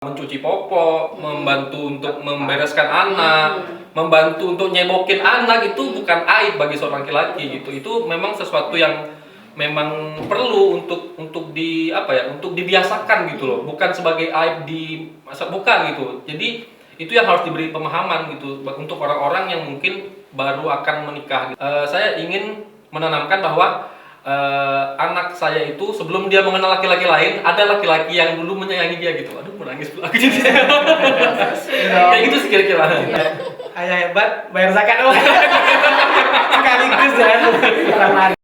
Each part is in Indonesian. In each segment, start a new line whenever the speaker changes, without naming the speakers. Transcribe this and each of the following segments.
mencuci popok, membantu untuk membereskan anak, membantu untuk nyebokin anak itu bukan aib bagi seorang laki-laki gitu. Itu memang sesuatu yang memang perlu untuk untuk dibiasakan gitu loh, bukan sebagai aib di masa bukan gitu. Jadi itu yang harus diberi pemahaman gitu untuk orang-orang yang mungkin baru akan menikah. Saya ingin menanamkan bahwa anak saya itu sebelum dia mengenal laki-laki lain, ada laki-laki yang dulu menyayangi dia gitu. Aduh, mau nangis pula aku jadi. Kayak gitu sih kira-kira.
Ayah hebat, bayar zakat dong. Sekaligus ya. Ramah.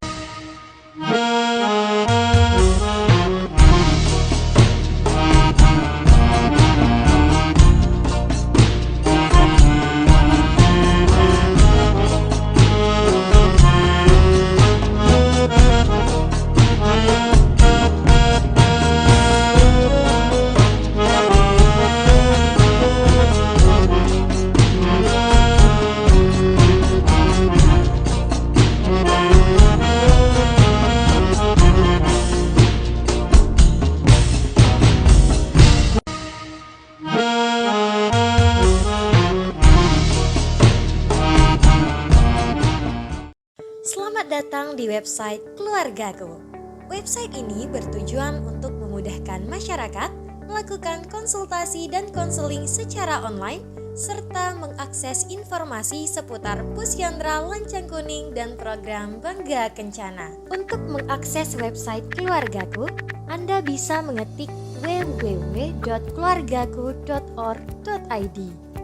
Selamat datang di website Keluargaku. Website ini bertujuan untuk memudahkan masyarakat melakukan konsultasi dan konseling secara online serta mengakses informasi seputar Pusyandra Lancang Kuning dan program Bangga Kencana. Untuk mengakses website Keluargaku, Anda bisa mengetik www.keluargaku.org.id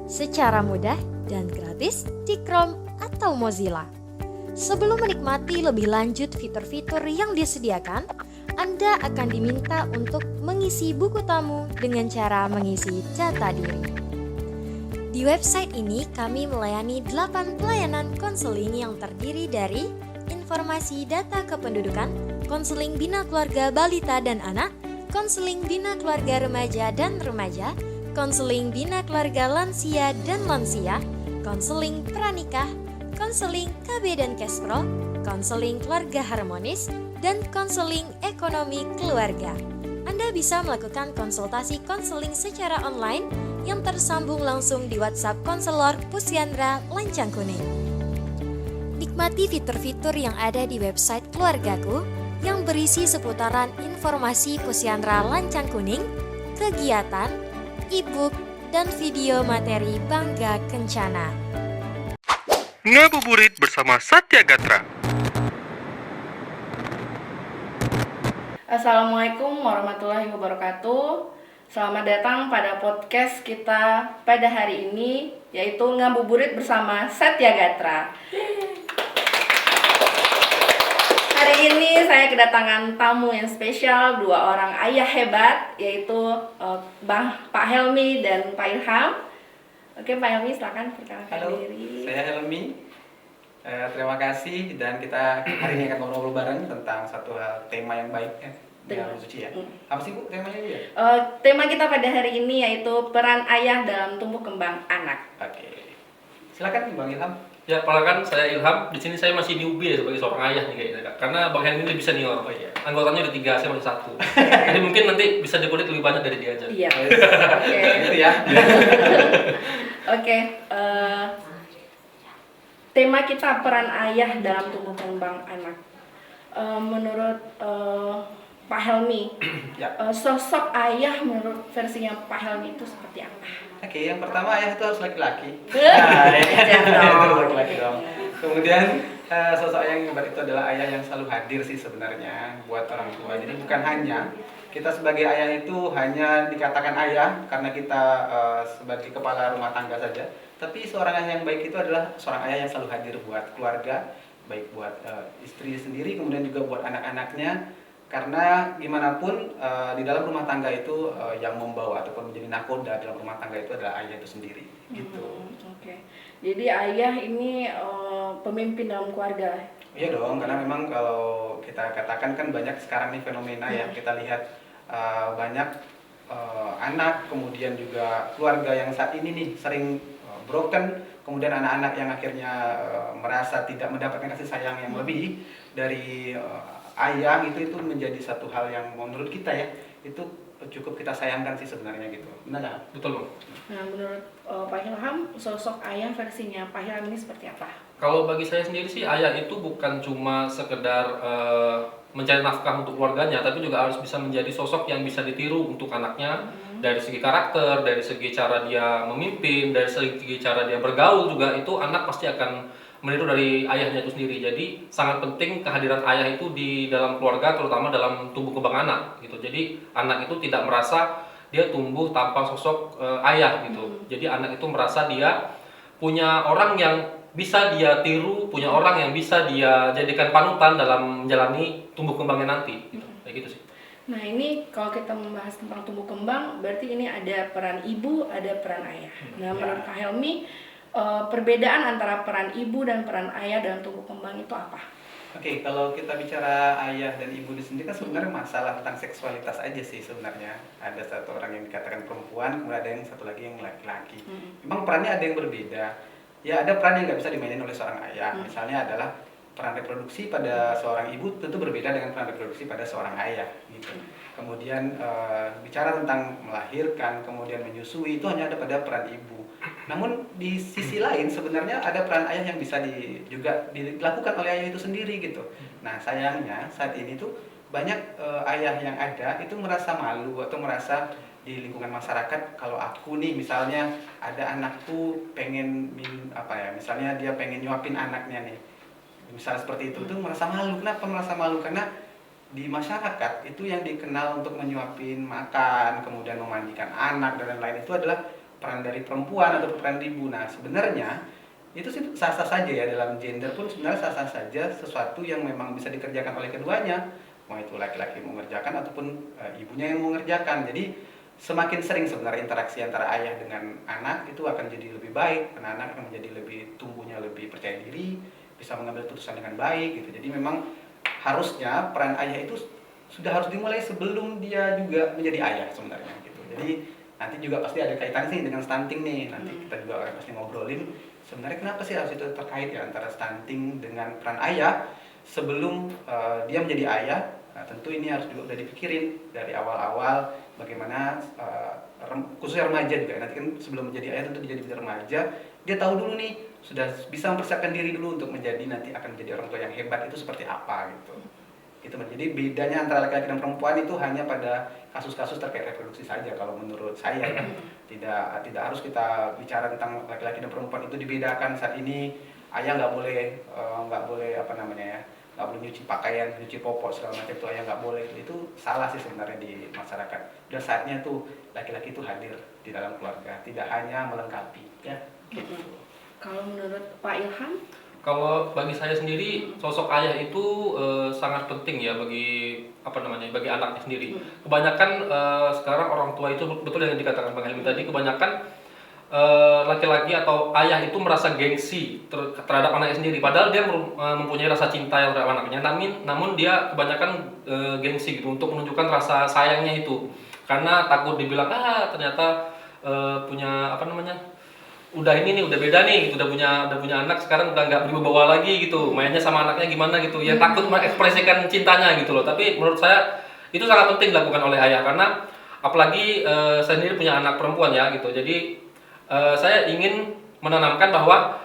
secara mudah dan gratis di Chrome atau Mozilla. Sebelum menikmati lebih lanjut fitur-fitur yang disediakan, Anda akan diminta untuk mengisi buku tamu dengan cara mengisi data diri. Di website ini kami melayani 8 pelayanan konseling yang terdiri dari informasi data kependudukan, konseling bina keluarga balita dan anak, konseling bina keluarga remaja dan remaja, konseling bina keluarga lansia dan lansia, konseling pranikah, konseling KB dan Kespro, konseling keluarga harmonis, dan konseling ekonomi keluarga. Anda bisa melakukan konsultasi konseling secara online yang tersambung langsung di WhatsApp konselor Pusyandra Lancang Kuning. Nikmati fitur-fitur yang ada di website Keluargaku yang berisi seputaran informasi Pusyandra Lancang Kuning, kegiatan, e-book, dan video materi Bangga Kencana.
Ngabuburit bersama Satya Gatra.
Assalamualaikum warahmatullahi wabarakatuh. Selamat datang pada podcast kita pada hari ini, yaitu Ngabuburit bersama Satya Gatra. Hari ini saya kedatangan tamu yang spesial, 2 orang ayah hebat, yaitu Pak Helmi dan Pak Ilham. Oke, Pak Helmi, silakan perkenalkan diri.
Saya Helmi. Terima kasih, dan kita hari ini akan ngobrol bareng tentang satu tema yang baik ya, yang suci ya. Apa sih Bu temanya ya?
Tema kita pada hari ini yaitu peran ayah dalam tumbuh kembang anak.
Oke. Silakan Bang Ilham.
Ya, perkenalkan saya Ilham. Di sini saya masih newbie ya sebagai seorang ayah nih kayaknya, Kak. Karena Bang Henry lebih senior. Oh iya. Anggotanya udah 3, saya masih 1. Jadi mungkin nanti bisa dikulik lebih banyak dari dia aja.
Iya. Oke.
Itu ya.
Oke. Tema kita peran ayah dalam tumbuh kembang anak. Menurut Pak Helmi,
Ya.
Sosok ayah menurut versinya Pak Helmi itu seperti apa?
Oke, yang pertama ayah itu harus laki-laki.
Jangan dong.
Itu laki-laki dong. Kemudian sosok ayah yang hebat itu adalah ayah yang selalu hadir sih sebenarnya buat orang tua. Jadi bukan hanya kita sebagai ayah itu hanya dikatakan ayah karena kita sebagai kepala rumah tangga saja. Tapi seorang ayah yang baik itu adalah seorang ayah yang selalu hadir buat keluarga, baik buat istri sendiri, kemudian juga buat anak-anaknya. Karena gimana pun di dalam rumah tangga itu yang membawa ataupun menjadi nakoda dalam rumah tangga itu adalah ayah itu sendiri, gitu.
Oke. Jadi ayah ini pemimpin dalam keluarga.
Iya dong, karena memang kalau kita katakan kan banyak sekarang nih fenomena yang kita lihat banyak anak, kemudian juga keluarga yang saat ini nih sering broken, kemudian anak-anak yang akhirnya merasa tidak mendapatkan kasih sayang yang lebih dari ayah, itu menjadi satu hal yang menurut kita ya itu cukup kita sayangkan sih sebenarnya gitu. Benar nggak?
Betul Bang.
Nah, menurut Pak Ilham, sosok ayah versinya Pak Ilham ini seperti apa?
Kalau bagi saya sendiri sih ayah itu bukan cuma sekedar mencari nafkah untuk keluarganya, tapi juga harus bisa menjadi sosok yang bisa ditiru untuk anaknya dari segi karakter, dari segi cara dia memimpin, dari segi cara dia bergaul juga itu anak pasti akan meniru dari ayahnya itu sendiri. Jadi sangat penting kehadiran ayah itu di dalam keluarga, terutama dalam tumbuh kembang anak gitu. Jadi anak itu tidak merasa dia tumbuh tanpa sosok ayah gitu. Jadi anak itu merasa dia punya orang yang bisa dia tiru, punya orang yang bisa dia jadikan panutan dalam menjalani tumbuh kembangnya nanti gitu. Kayak gitu sih.
Nah, ini kalau kita membahas tentang tumbuh kembang, berarti ini ada peran ibu, ada peran ayah. Nah, menurut Kak Helmi, perbedaan antara peran ibu dan peran ayah dalam tumbuh kembang itu apa?
Oke, kalau kita bicara ayah dan ibu di sini kan sebenarnya masalah tentang seksualitas aja sih sebenarnya. Ada satu orang yang dikatakan perempuan, kemudian ada yang satu lagi yang laki-laki. Memang perannya ada yang berbeda. Ya ada peran yang nggak bisa dimainin oleh seorang ayah. Misalnya adalah peran reproduksi pada seorang ibu tentu berbeda dengan peran reproduksi pada seorang ayah. Gitu. Kemudian bicara tentang melahirkan, kemudian menyusui itu hanya ada pada peran ibu. Namun di sisi lain sebenarnya ada peran ayah yang bisa juga dilakukan oleh ayah itu sendiri gitu. Nah sayangnya saat ini tuh banyak ayah yang ada itu merasa malu atau merasa di lingkungan masyarakat, kalau aku nih misalnya ada anakku pengen misalnya dia pengen nyuapin anaknya nih, misalnya seperti itu tuh merasa malu. Kenapa merasa malu? Karena di masyarakat itu yang dikenal untuk menyuapin makan, kemudian memandikan anak dan lain-lain itu adalah peran dari perempuan atau peran ibu. Nah sebenarnya itu sih sah-sah saja ya, dalam gender pun sebenarnya sah-sah saja sesuatu yang memang bisa dikerjakan oleh keduanya, mau itu laki-laki mengerjakan ataupun ibunya yang mengerjakan. Jadi semakin sering sebenarnya interaksi antara ayah dengan anak itu akan jadi lebih baik, karena anak akan menjadi tumbuhnya lebih percaya diri, bisa mengambil putusan dengan baik gitu. Jadi memang harusnya peran ayah itu sudah harus dimulai sebelum dia juga menjadi ayah sebenarnya gitu. Jadi nanti juga pasti ada kaitan sih dengan stunting nih, nanti kita juga akan pasti ngobrolin sebenarnya kenapa sih harus itu terkait ya antara stunting dengan peran ayah sebelum dia menjadi ayah. Nah, tentu ini harus juga udah dipikirin dari awal-awal bagaimana khususnya remaja juga. Nanti kan sebelum menjadi ayah tentu dia jadi remaja, dia tahu dulu nih, sudah bisa mempersiapkan diri dulu untuk menjadi nanti akan menjadi orang tua yang hebat itu seperti apa gitu. Gitu. Jadi bedanya antara laki-laki dan perempuan itu hanya pada kasus-kasus terkait reproduksi saja kalau menurut saya ya. Tidak harus kita bicara tentang laki-laki dan perempuan itu dibedakan. Saat ini ayah nggak boleh nggak boleh nyuci pakaian, nyuci popok segala macam itu ayah nggak boleh. Itu salah sih sebenarnya di masyarakat. Udah saatnya tuh laki-laki itu hadir di dalam keluarga, tidak hanya melengkapi ya. Gitu.
Kalau menurut Pak Ilham?
Kalau bagi saya sendiri sosok ayah itu sangat penting ya bagi bagi anaknya sendiri. Kebanyakan sekarang orang tua itu betul yang dikatakan Bang Helmi tadi, kebanyakan laki-laki atau ayah itu merasa gengsi terhadap anaknya sendiri, padahal dia mempunyai rasa cinta yang terhadap anaknya, namun dia kebanyakan gengsi gitu untuk menunjukkan rasa sayangnya itu, karena takut dibilang ternyata punya udah beda nih, udah punya anak sekarang udah nggak berwibawa lagi gitu, mainnya sama anaknya gimana gitu, ya takut mengekspresikan cintanya gitu loh. Tapi menurut saya itu sangat penting dilakukan oleh ayah, karena apalagi saya sendiri punya anak perempuan ya gitu, jadi saya ingin menanamkan bahwa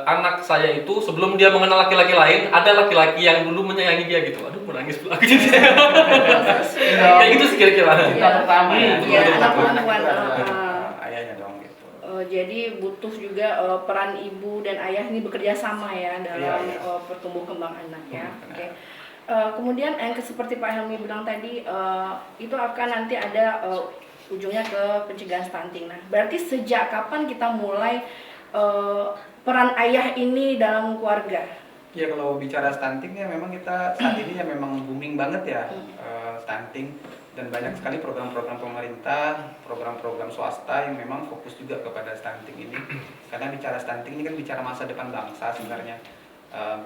anak saya itu sebelum dia mengenal laki-laki lain, ada laki-laki yang dulu menyayangi dia gitu. Aduh, menangis pula aku jadi. Kayak gitu sih kira-kira.
Cinta pertama ya.
Anak perempuan.
Ayahnya dong gitu.
Jadi butuh juga peran ibu dan ayah ini bekerja sama ya dalam pertumbuh kembang anak ya. Oke. Kemudian yang seperti Pak Helmi bilang tadi, itu akan nanti ada ujungnya ke pencegahan stunting. Nah, berarti sejak kapan kita mulai peran ayah ini dalam keluarga?
Ya kalau bicara stunting ya memang kita saat ini ya memang booming banget ya stunting, dan banyak sekali program-program pemerintah, program-program swasta yang memang fokus juga kepada stunting ini. Karena bicara stunting ini kan bicara masa depan bangsa sebenarnya.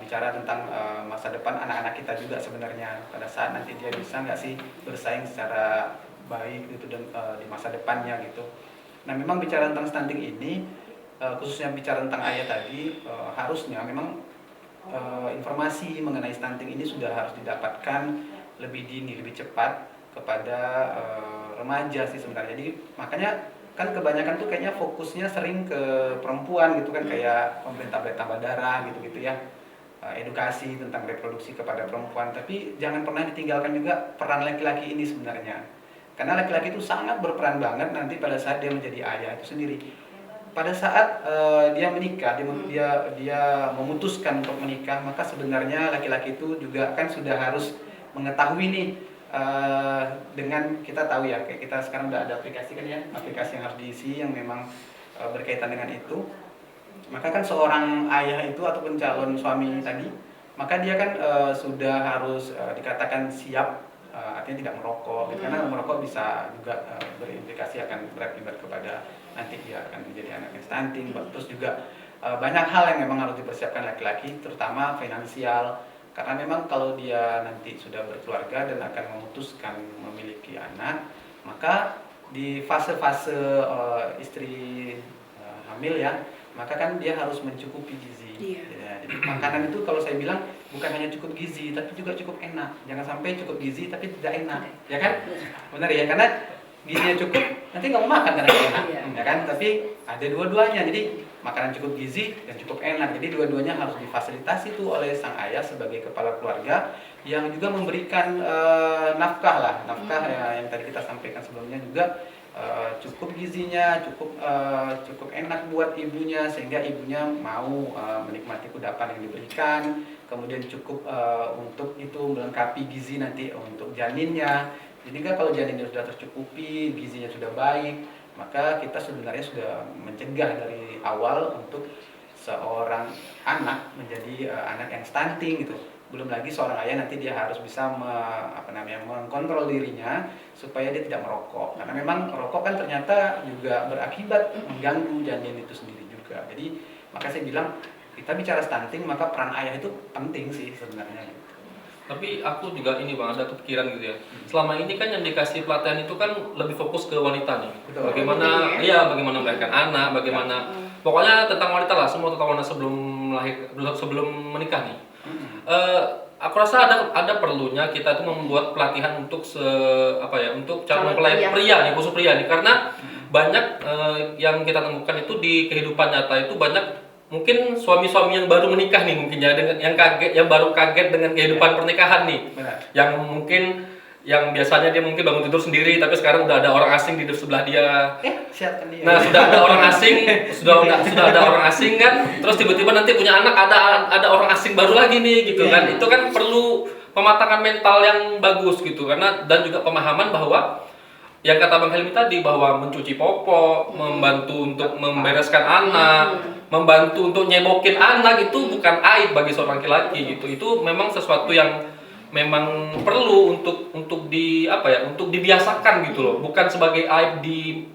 Bicara tentang masa depan anak-anak kita juga sebenarnya, pada saat nanti dia bisa nggak sih bersaing secara baik gitu dan di masa depannya gitu. Nah memang bicara tentang stunting ini, khususnya bicara tentang ayah tadi, harusnya memang informasi mengenai stunting ini sudah harus didapatkan lebih dini, lebih cepat, kepada remaja sih sebenarnya. Jadi makanya kan kebanyakan tuh kayaknya fokusnya sering ke perempuan gitu kan, kayak pemerintah boleh tambah darah gitu-gitu ya, edukasi tentang reproduksi kepada perempuan. Tapi jangan pernah ditinggalkan juga peran laki-laki ini sebenarnya, karena laki-laki itu sangat berperan banget nanti pada saat dia menjadi ayah itu sendiri. Pada saat dia menikah, dia memutuskan untuk menikah, maka sebenarnya laki-laki itu juga kan sudah harus mengetahui nih, dengan kita tahu ya, kayak kita sekarang udah ada aplikasi kan ya, aplikasi yang harus diisi yang memang berkaitan dengan itu. Maka kan seorang ayah itu ataupun calon suami tadi, maka dia kan sudah harus dikatakan siap, artinya tidak merokok gitu. Karena merokok bisa juga berimplikasi akan berakibat kepada nanti dia akan menjadi anak yang stunting. Terus juga banyak hal yang memang harus dipersiapkan laki-laki, terutama finansial. Karena memang kalau dia nanti sudah berkeluarga dan akan memutuskan memiliki anak, maka di fase-fase istri hamil ya, maka kan dia harus mencukupi gizi. Ya, jadi makanan itu kalau saya bilang bukan hanya cukup gizi, tapi juga cukup enak. Jangan sampai cukup gizi tapi tidak enak, ya kan? Benar ya, karena gizinya cukup, nanti nggak mau makan karena nggak enak, ya kan? Tapi ada dua-duanya, jadi makanan cukup gizi dan cukup enak. Jadi dua-duanya harus difasilitasi tuh oleh sang ayah sebagai kepala keluarga yang juga memberikan nafkah lah, nafkah ya, yang tadi kita sampaikan sebelumnya juga. Cukup gizinya, cukup enak buat ibunya sehingga ibunya mau menikmati kudapan yang diberikan, kemudian cukup untuk itu melengkapi gizi nanti untuk janinnya. Jadi kan kalau janinnya sudah tercukupi, gizinya sudah baik, maka kita sebenarnya sudah mencegah dari awal untuk seorang anak menjadi anak yang stunting gitu. Belum lagi seorang ayah nanti dia harus bisa mengkontrol dirinya supaya dia tidak merokok, karena memang merokok kan ternyata juga berakibat mengganggu janin itu sendiri juga. Jadi maka saya bilang kita bicara stunting maka peran ayah itu penting sih sebenarnya gitu.
Tapi aku juga ini Bang, ada kepikiran gitu ya. Selama ini kan yang dikasih pelatihan itu kan lebih fokus ke wanita nih.
Betul.
Bagaimana bagaimana melahirkan anak, bagaimana pokoknya tentang wanita lah, semua tentang wanita sebelum menikah nih. Aku rasa ada perlunya kita tuh membuat pelatihan untuk untuk calon mempelai pria nih, khusus pria nih, karena banyak yang kita temukan itu di kehidupan nyata itu banyak mungkin suami-suami yang baru menikah nih mungkin ya, dengan yang baru kaget dengan kehidupan pernikahan nih.
Benar.
Yang mungkin yang biasanya dia mungkin bangun tidur sendiri tapi sekarang udah ada orang asing di sebelah dia.
Siapkan dia.
Nah, sudah ada orang asing, sudah ada orang asing kan, terus tiba-tiba nanti punya anak ada orang asing baru lagi nih gitu kan. Itu kan perlu pematangan mental yang bagus gitu, karena dan juga pemahaman bahwa yang kata Bang Helmi tadi bahwa mencuci popok, membantu untuk membereskan anak, membantu untuk nyebokin anak itu bukan aib bagi seorang laki-laki gitu. Itu memang sesuatu yang memang perlu untuk untuk dibiasakan gitu loh, bukan sebagai aib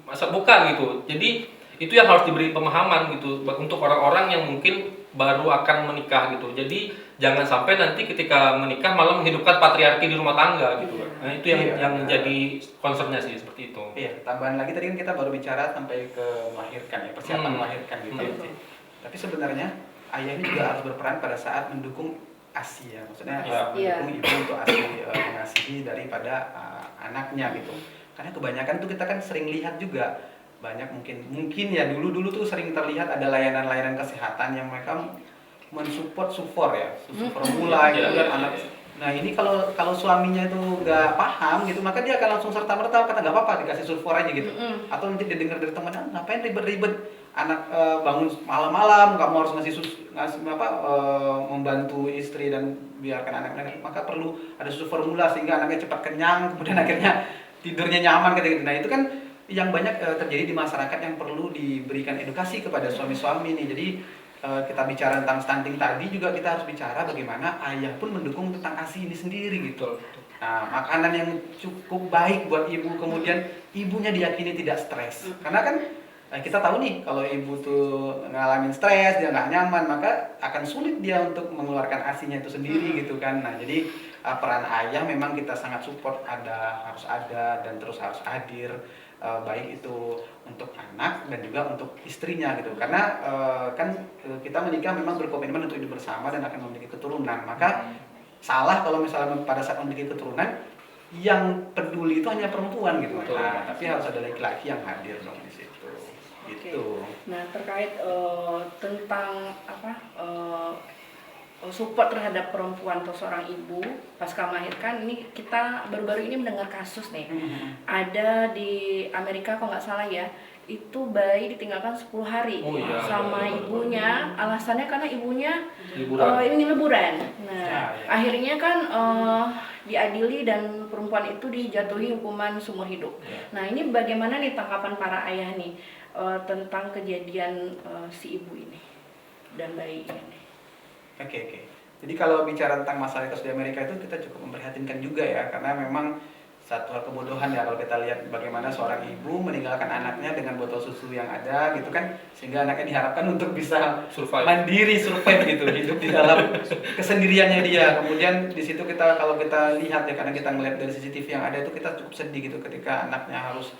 bukan gitu. Jadi itu yang harus diberi pemahaman gitu untuk orang-orang yang mungkin baru akan menikah gitu. Jadi jangan sampai nanti ketika menikah malah menghidupkan patriarki di rumah tangga gitu. Nah, itu yang jadi concernnya sih seperti itu.
Iya, tambahan lagi tadi kan kita baru bicara sampai ke melahirkan ya, persiapan melahirkan gitu ya. Tapi sebenarnya ayah ini juga harus berperan pada saat mendukung ASI ya, maksudnya mendukung ibu untuk ASI, mengasihi daripada anaknya gitu. Karena kebanyakan tuh kita kan sering lihat juga banyak mungkin ya dulu tuh sering terlihat ada layanan-layanan kesehatan yang mereka mensupport formula gitu kan anak. Nah ini kalau suaminya itu nggak paham gitu, maka dia akan langsung serta-merta kata nggak apa-apa dikasih sufor aja gitu. Atau nanti dia dengar dari teman, ngapain ribet-ribet anak bangun malam-malam kamu harus membantu istri dan biarkan anak-anak, maka perlu ada susu formula sehingga anaknya cepat kenyang, kemudian akhirnya tidurnya nyaman gitu. Nah itu kan yang banyak terjadi di masyarakat yang perlu diberikan edukasi kepada suami-suami nih. Jadi kita bicara tentang stunting tadi juga kita harus bicara bagaimana ayah pun mendukung tentang ASI ini sendiri gitu. Nah, makanan yang cukup baik buat ibu, kemudian ibunya diyakini tidak stres. Karena kan kita tahu nih kalau ibu tuh ngalamin stres, dia nggak nyaman, maka akan sulit dia untuk mengeluarkan ASI-nya itu sendiri gitu kan. Nah, jadi peran ayah memang kita sangat support, harus ada dan terus harus hadir, baik itu untuk anak dan juga untuk istrinya gitu. Karena kan kita menikah memang berkomitmen untuk hidup bersama dan akan memiliki keturunan. Maka salah kalau misalnya pada saat memiliki keturunan yang peduli itu hanya perempuan gitu.
Betul.
Nah, tapi harus ada laki-laki yang hadir dong di situ. Gitu.
Nah, terkait tentang apa support terhadap perempuan atau seorang ibu pasca melahirkan, ini kita baru-baru ini mendengar kasus nih. Ada di Amerika kalau nggak salah ya, itu bayi ditinggalkan 10 hari
Oh, iya.
sama ibunya, alasannya karena ibunya
Liburan.
ini liburan. Nah,
Ya, ya.
akhirnya kan diadili dan perempuan itu dijatuhi hukuman seumur hidup.
Ya.
Nah, ini bagaimana nih tanggapan para ayah nih tentang kejadian si ibu ini dan bayi ini?
Oke. Jadi kalau bicara tentang masalah kasus di Amerika itu kita cukup memprihatinkan juga ya, karena memang satu hal kebodohan ya kalau kita lihat bagaimana seorang ibu meninggalkan anaknya dengan botol susu yang ada gitu kan, sehingga anaknya diharapkan untuk bisa
Survive.
mandiri, survive gitu, hidup di dalam kesendiriannya dia. Kemudian di situ kalau kita lihat ya, karena kita ngeliat dari CCTV yang ada itu, kita cukup sedih gitu ketika anaknya harus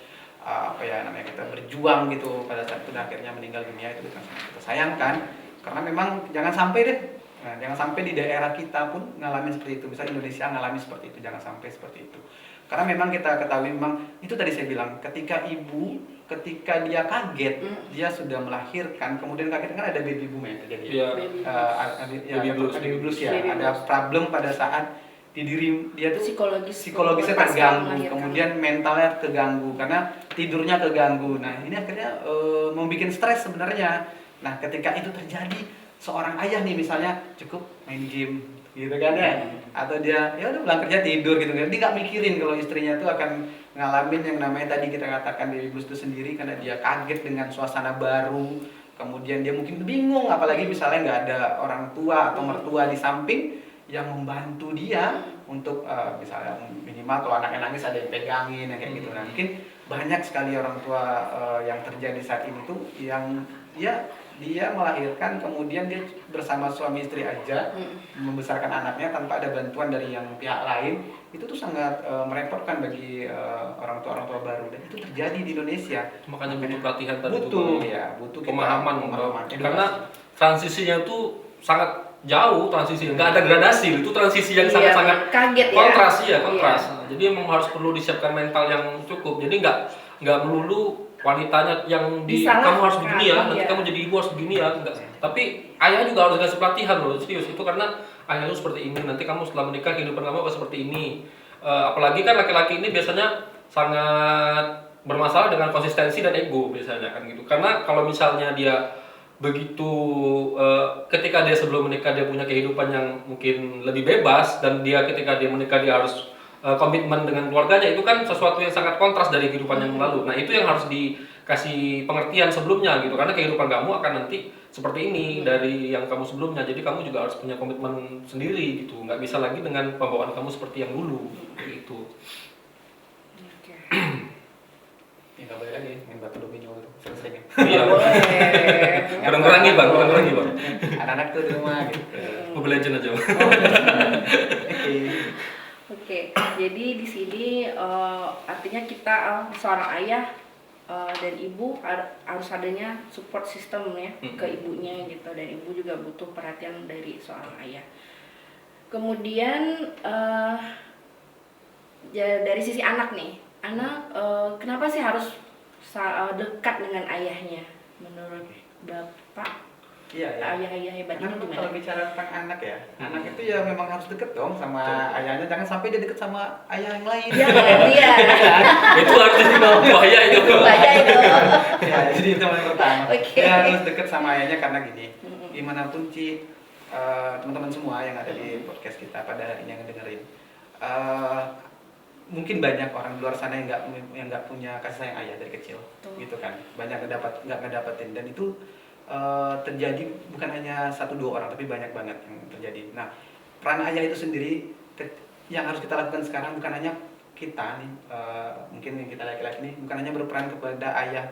kita berjuang gitu pada saat itu dan akhirnya meninggal dunia. Itu kita sayangkan, karena memang jangan sampai deh. Nah, jangan sampai di daerah kita pun ngalamin seperti itu. Misalnya Indonesia ngalami seperti itu, jangan sampai seperti itu. Karena memang kita ketahui, memang itu tadi saya bilang, ketika dia kaget, dia sudah melahirkan, kemudian kaget kan ada baby boom ya terjadi.
Iya.
Baby blues ya.
Baby
Ada
blues.
problem pada saat di diri dia tuh psikologisnya
pasca
terganggu,
melahirkan.
kemudian mentalnya terganggu karena tidurnya terganggu. Nah, ini akhirnya membuat stres sebenarnya. Nah, ketika itu terjadi, seorang ayah nih misalnya cukup main game gitu kan ya, atau dia ya udah pulang kerja tidur gitu kan, dia nggak mikirin kalau istrinya tuh akan ngalamin yang namanya tadi kita katakan baby blues itu sendiri, karena dia kaget dengan suasana baru, kemudian dia mungkin bingung, apalagi misalnya nggak ada orang tua atau mertua di samping yang membantu dia untuk misalnya minimal kalau anaknya nangis ada yang pegangin kayak gitu. Nah, mungkin banyak sekali orang tua yang terjadi saat ini tuh yang dia melahirkan, kemudian dia bersama suami istri aja membesarkan anaknya tanpa ada bantuan dari yang pihak lain. Itu tuh sangat merepotkan bagi orang tua baru, dan itu terjadi di Indonesia.
Makanya butuh pelatihan tadi
Butuh
juga.
ya, butuh
Pemahaman,
edukasi.
karena transisinya tuh sangat jauh, transisi nggak ada gradasi, itu transisi yang sangat-sangat
kaget ya.
kontras ya, kontras. Nah, jadi emang harus perlu disiapkan mental yang cukup. Jadi nggak melulu wanitanya yang kamu harus begini ya, nanti kamu jadi ibu harus begini ya, enggak. Tapi ayah juga harus kasih pelatihan loh, serius itu, karena ayah lu seperti ini, nanti kamu setelah menikah kehidupan kamu akan seperti ini. Apalagi kan laki-laki ini biasanya sangat bermasalah dengan konsistensi dan ego biasanya kan gitu. Karena kalau misalnya dia begitu ketika dia sebelum menikah dia punya kehidupan yang mungkin lebih bebas, dan dia ketika dia menikah dia harus komitmen dengan keluarganya, itu kan sesuatu yang sangat kontras dari kehidupan yang lalu. Nah, itu yang harus dikasih pengertian sebelumnya gitu, karena kehidupan kamu akan nanti seperti ini dari yang kamu sebelumnya. Jadi kamu juga harus punya komitmen sendiri gitu, nggak bisa lagi dengan pembawaan kamu seperti yang dulu gitu.
Ya nggak boleh lagi main batu domino itu, selesai kan.
Iya. Kurang-kurangi bang.
Anak-anak tuh di rumah gitu.
Mobile Legend aja.
Oke.
Oke, jadi di sini artinya kita seorang ayah dan ibu harus adanya support system ya ke ibunya gitu, dan ibu juga butuh perhatian dari seorang ayah. Kemudian dari sisi anak nih, anak kenapa sih harus dekat dengan ayahnya menurut Bapak?
Iya.
Ayah-ayah hebat ini
Karena
gimana?
kalau bicara tentang anak ya, anak itu ya memang harus deket dong sama ayahnya, jangan sampai dia deket sama ayah yang lain.
Iya.
Itu harus bahaya itu.
Bahaya itu.
Ya, jadi itu yang pertama.
Oke.
Dia harus deket sama ayahnya karena gini, gimana pun teman-teman semua yang ada di podcast kita pada hari ini yang dengerin, mungkin banyak orang di luar sana yang nggak punya kasih sayang ayah dari kecil, gitu kan. Banyak nggak ngedapetin, dan itu terjadi bukan hanya 1-2 orang, tapi banyak banget yang terjadi. Nah, peran ayah itu sendiri yang harus kita lakukan sekarang bukan hanya kita nih, mungkin yang kita laki-laki nih bukan hanya berperan kepada ayah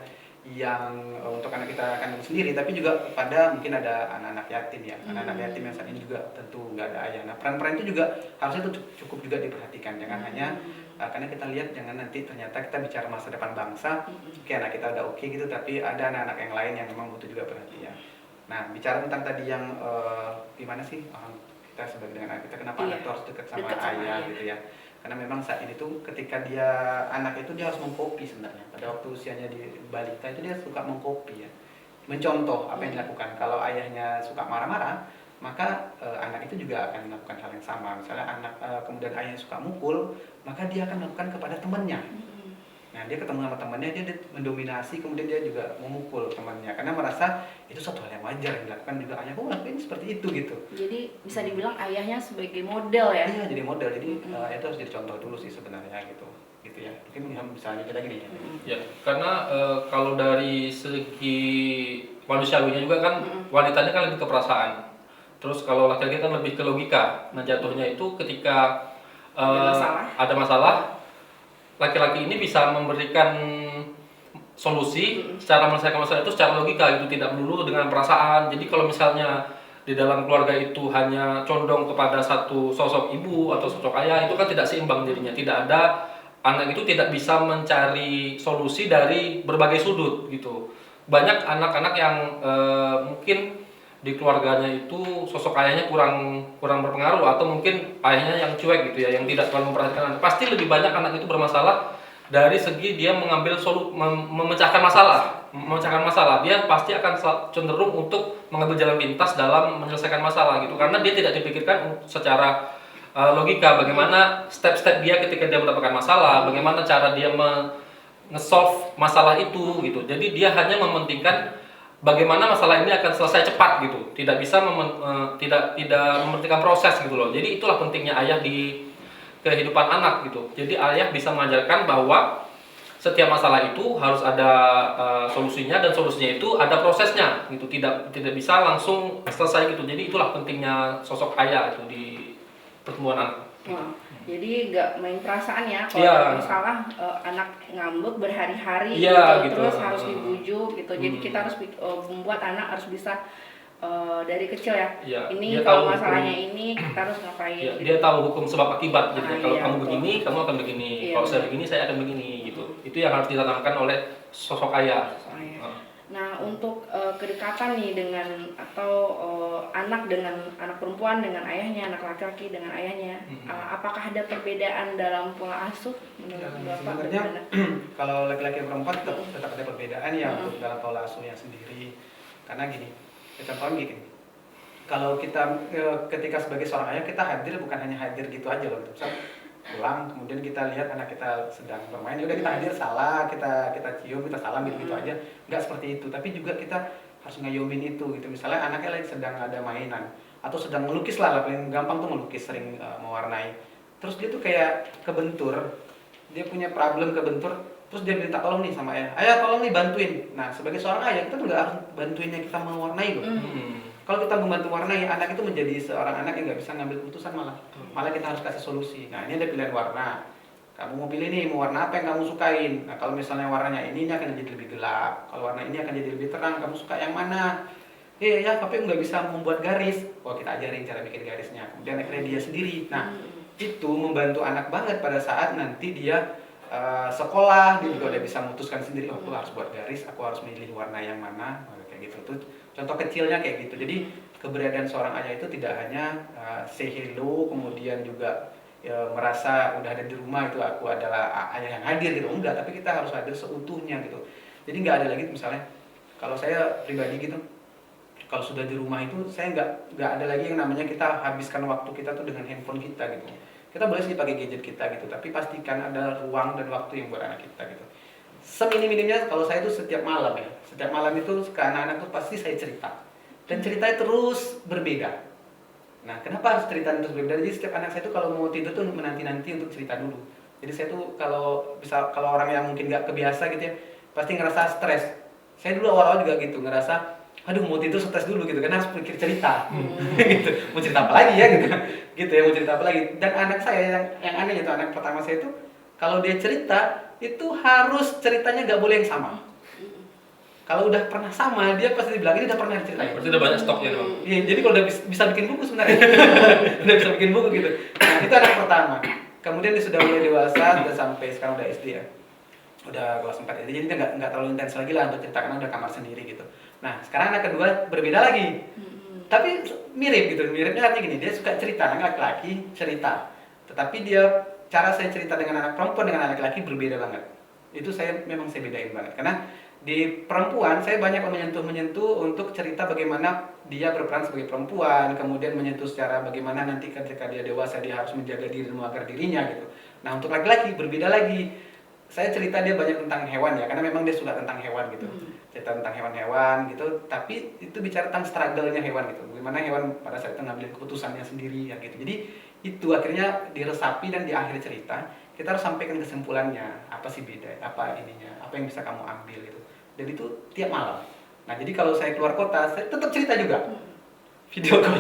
yang untuk anak kita kandung sendiri, tapi juga kepada mungkin ada anak-anak yatim ya, anak-anak yatim yang saat ini juga tentu nggak ada ayah. Nah, peran-peran itu juga harusnya itu cukup juga diperhatikan, jangan hanya karena kita lihat jangan nanti ternyata kita bicara masa depan bangsa, oke anak kita udah oke gitu, tapi ada anak-anak yang lain yang memang butuh juga perhatian. Nah, bicara tentang tadi yang gimana sih kita sebagai dengan anak kita, kenapa anak itu harus dekat sama ayah gitu ya. Karena memang saat ini tuh ketika anak itu dia harus mengcopy sebenarnya. Pada waktu usianya di balita itu dia suka mengcopy ya. Mencontoh apa yang dilakukan. Kalau ayahnya suka marah-marah, maka anak itu juga akan melakukan hal yang sama. Misalnya kemudian ayahnya suka mukul, maka dia akan melakukan kepada temannya. Nah, dia ketemu sama temannya, dia mendominasi, kemudian dia juga memukul temannya karena merasa itu suatu hal yang wajar yang dilakukan juga ayahku ngelakuin seperti itu gitu.
Jadi bisa dibilang ayahnya sebagai model ya.
Iya, jadi model. Jadi itu harus jadi contoh dulu sih sebenarnya gitu ya. Mungkin bisa kita gini ya.
Ya, karena kalau dari segi manusiawinya juga kan wanitanya kan lebih ke perasaan. Terus kalau laki-laki kan lebih ke logika. Nah, jatuhnya itu ketika ada masalah, laki-laki ini bisa memberikan solusi secara menyelesaikan masalah itu secara logika gitu, tidak melulu dengan perasaan. Jadi kalau misalnya di dalam keluarga itu hanya condong kepada satu sosok ibu atau sosok ayah, itu kan tidak seimbang jadinya. Tidak ada, anak itu tidak bisa mencari solusi dari berbagai sudut gitu. Banyak anak-anak yang mungkin di keluarganya itu sosok ayahnya kurang berpengaruh, atau mungkin ayahnya yang cuek gitu ya, yang tidak terlalu memperhatikan anak. Pasti lebih banyak anak itu bermasalah dari segi dia mengambil memecahkan masalah. Dia pasti akan cenderung untuk mengambil jalan pintas dalam menyelesaikan masalah gitu, karena dia tidak dipikirkan secara logika bagaimana step-step dia ketika dia mendapatkan masalah, bagaimana cara dia nge-solve masalah itu gitu. Jadi dia hanya mementingkan bagaimana masalah ini akan selesai cepat gitu, tidak bisa tidak mementingkan proses gitu loh. Jadi itulah pentingnya ayah di kehidupan anak gitu. Jadi ayah bisa mengajarkan bahwa setiap masalah itu harus ada solusinya, dan solusinya itu ada prosesnya gitu, tidak bisa langsung selesai gitu. Jadi itulah pentingnya sosok ayah itu di pertumbuhan anak.
Jadi nggak main perasaan ya, kalau misalnya anak ngambek berhari-hari gitu, terus harus dibujuk gitu. Jadi kita harus membuat anak harus bisa dari kecil ya. Ini kalau masalahnya ini kita harus ngapain. Gitu.
Dia tahu hukum sebab akibat. Jadi kalau kamu begini, kamu akan begini. Kalau saya begini, saya akan begini gitu. Itu yang harus ditanamkan oleh sosok ayah.
Nah, untuk kedekatan nih dengan anak dengan anak perempuan dengan ayahnya, anak laki-laki dengan ayahnya, apakah ada perbedaan dalam pola asuh menurut Bapak?
Sebenarnya kalau laki-laki dan perempuan tetap ada perbedaan ya untuk dalam pola asuhnya sendiri. Karena gini, contohnya gini. Kalau kita ketika sebagai seorang ayah, kita hadir bukan hanya hadir gitu aja loh. Misalnya pulang, kemudian kita lihat anak kita sedang bermain, ya udah kita hadir, salah, kita cium, kita salam gitu aja. Nggak seperti itu, tapi juga kita harus ngayomin itu gitu. Misalnya anaknya lagi sedang ada mainan atau sedang melukis lah, paling gampang tuh melukis, sering mewarnai. Terus dia tuh kayak kebentur, dia punya problem kebentur, terus dia minta tolong nih sama ayah tolong nih bantuin. Nah, sebagai seorang ayah kita tuh nggak harus bantuinnya kita mewarnai loh. Kalau kita membantu warnai, anak itu menjadi seorang anak yang nggak bisa ngambil keputusan malah kita harus kasih solusi. Nah, ini ada pilihan warna. Kamu mau pilih nih, mau warna apa yang kamu sukain. Nah, kalau misalnya warnanya ini akan jadi lebih gelap. Kalau warna ini akan jadi lebih terang. Kamu suka yang mana? Ya, tapi nggak bisa membuat garis. Kita ajarin cara bikin garisnya. Kemudian akhirnya dia sendiri. Nah, itu membantu anak banget pada saat nanti dia sekolah. Dia juga udah bisa memutuskan sendiri. Aku harus buat garis. Aku harus milih warna yang mana. Kayak gitu tuh. Contoh kecilnya kayak gitu. Jadi keberadaan seorang ayah itu tidak hanya say hello, kemudian juga merasa udah ada di rumah itu aku adalah ayah yang hadir gitu. Enggak, tapi kita harus hadir seutuhnya gitu. Jadi nggak ada lagi misalnya kalau saya pribadi gitu, kalau sudah di rumah itu saya nggak ada lagi yang namanya kita habiskan waktu kita tuh dengan handphone kita gitu. Kita boleh sih pakai gadget kita gitu, tapi pastikan ada ruang dan waktu yang buat anak kita gitu. Seminim-minimnya kalau saya itu setiap malam ya. Setiap malam itu ke anak-anak tuh pasti saya cerita. Dan ceritanya terus berbeda. Nah, kenapa harus cerita terus berbeda? Jadi setiap anak saya itu kalau mau tidur tuh menanti-nanti untuk cerita dulu. Jadi saya tuh kalau orang yang mungkin nggak kebiasa gitu ya, pasti ngerasa stres. Saya dulu awal-awal juga gitu, ngerasa aduh mau tidur stres dulu gitu, karena harus pikir cerita. Gitu. Mau cerita apa lagi ya gitu. Gitu ya, mau cerita apa lagi. Dan anak saya yang aneh itu, anak pertama saya itu kalau dia cerita itu harus ceritanya nggak boleh yang sama. Kalau udah pernah sama, dia pasti bilang ini udah pernah diceritain.
Berarti udah banyak stoknya dong.
Iya, jadi kalau udah bisa bikin buku sebenarnya. Udah bisa bikin buku gitu. Nah, itu anak pertama. Kemudian dia sudah mulai dewasa, udah sampai sekarang udah SD ya. Udah kelas 4 SD, jadi dia nggak terlalu intens lagi lah untuk cerita, karena udah kamar sendiri gitu. Nah, sekarang anak kedua berbeda lagi. Tapi mirip gitu, miripnya artinya gini, dia suka cerita, anak laki-laki cerita. Tetapi dia cara saya cerita dengan anak perempuan dengan anak laki berbeda banget. Itu memang saya bedain banget karena di perempuan saya banyak menyentuh untuk cerita bagaimana dia berperan sebagai perempuan, kemudian menyentuh secara bagaimana nanti ketika dia dewasa dia harus menjaga diri dan mengagar dirinya gitu. Nah untuk laki-laki berbeda lagi, saya cerita dia banyak tentang hewan ya, karena memang dia suka tentang hewan gitu, cerita tentang hewan-hewan gitu, tapi itu bicara tentang struggle-nya hewan gitu, bagaimana hewan pada saat itu ngambil keputusannya sendiri ya gitu. Jadi itu akhirnya diresapi dan di akhir cerita kita harus sampaikan kesimpulannya, apa sih beda, apa ininya, apa yang bisa kamu ambil gitu. Dan itu tiap malam. Nah jadi kalau saya keluar kota, saya tetap cerita juga, video call.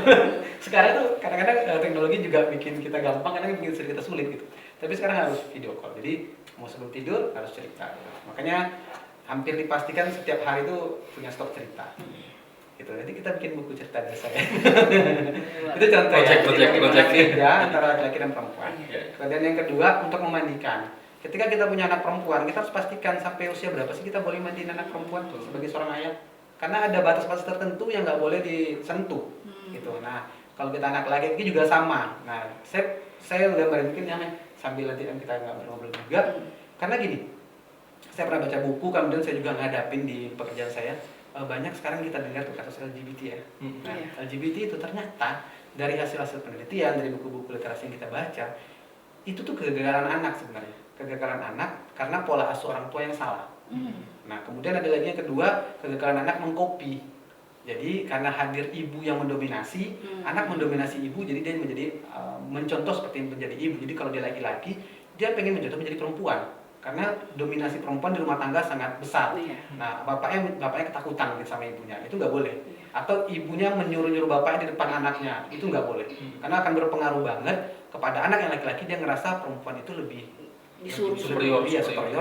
Sekarang tuh kadang-kadang teknologi juga bikin kita gampang, kadang bikin cerita sulit gitu. Tapi sekarang harus video call. Jadi mau sebelum tidur harus cerita. Gitu. Makanya hampir dipastikan setiap hari itu punya stok cerita. Gitu. Jadi kita bikin buku cerita desa ya. Itu contoh project beda antara laki-laki dan perempuan. Kemudian yang kedua untuk memandikan. Ketika kita punya anak perempuan, kita harus pastikan sampai usia berapa sih kita boleh mandiin anak perempuan tuh sebagai seorang ayah. Karena ada batas-batas tertentu yang nggak boleh disentuh. Gitu. Nah kalau kita anak laki-laki juga sama. Nah saya gambarin mungkin yang sambil nanti kita nggak ngobrol juga. Karena gini, saya pernah baca buku, kemudian saya juga ngadapin di pekerjaan saya. Banyak sekarang kita dengar tuh kasus LGBT ya. Nah, LGBT itu ternyata dari hasil-hasil penelitian, dari buku-buku literasi yang kita baca, itu tuh kegagalan anak sebenarnya. Kegagalan anak karena pola asuh orang tua yang salah. Nah, kemudian ada lagi yang kedua, kegagalan anak mengkopi. Jadi karena hadir ibu yang mendominasi, anak mendominasi ibu, jadi dia menjadi mencontoh seperti menjadi ibu. Jadi kalau dia laki-laki, dia pengen mencontoh menjadi perempuan. Karena dominasi perempuan di rumah tangga sangat besar. Nah, bapaknya ketakutan gitu sama ibunya, itu nggak boleh. Atau ibunya menyuruh-nyuruh bapaknya di depan anaknya, itu nggak boleh. Karena akan berpengaruh banget kepada anak yang laki-laki, dia ngerasa perempuan itu lebih superior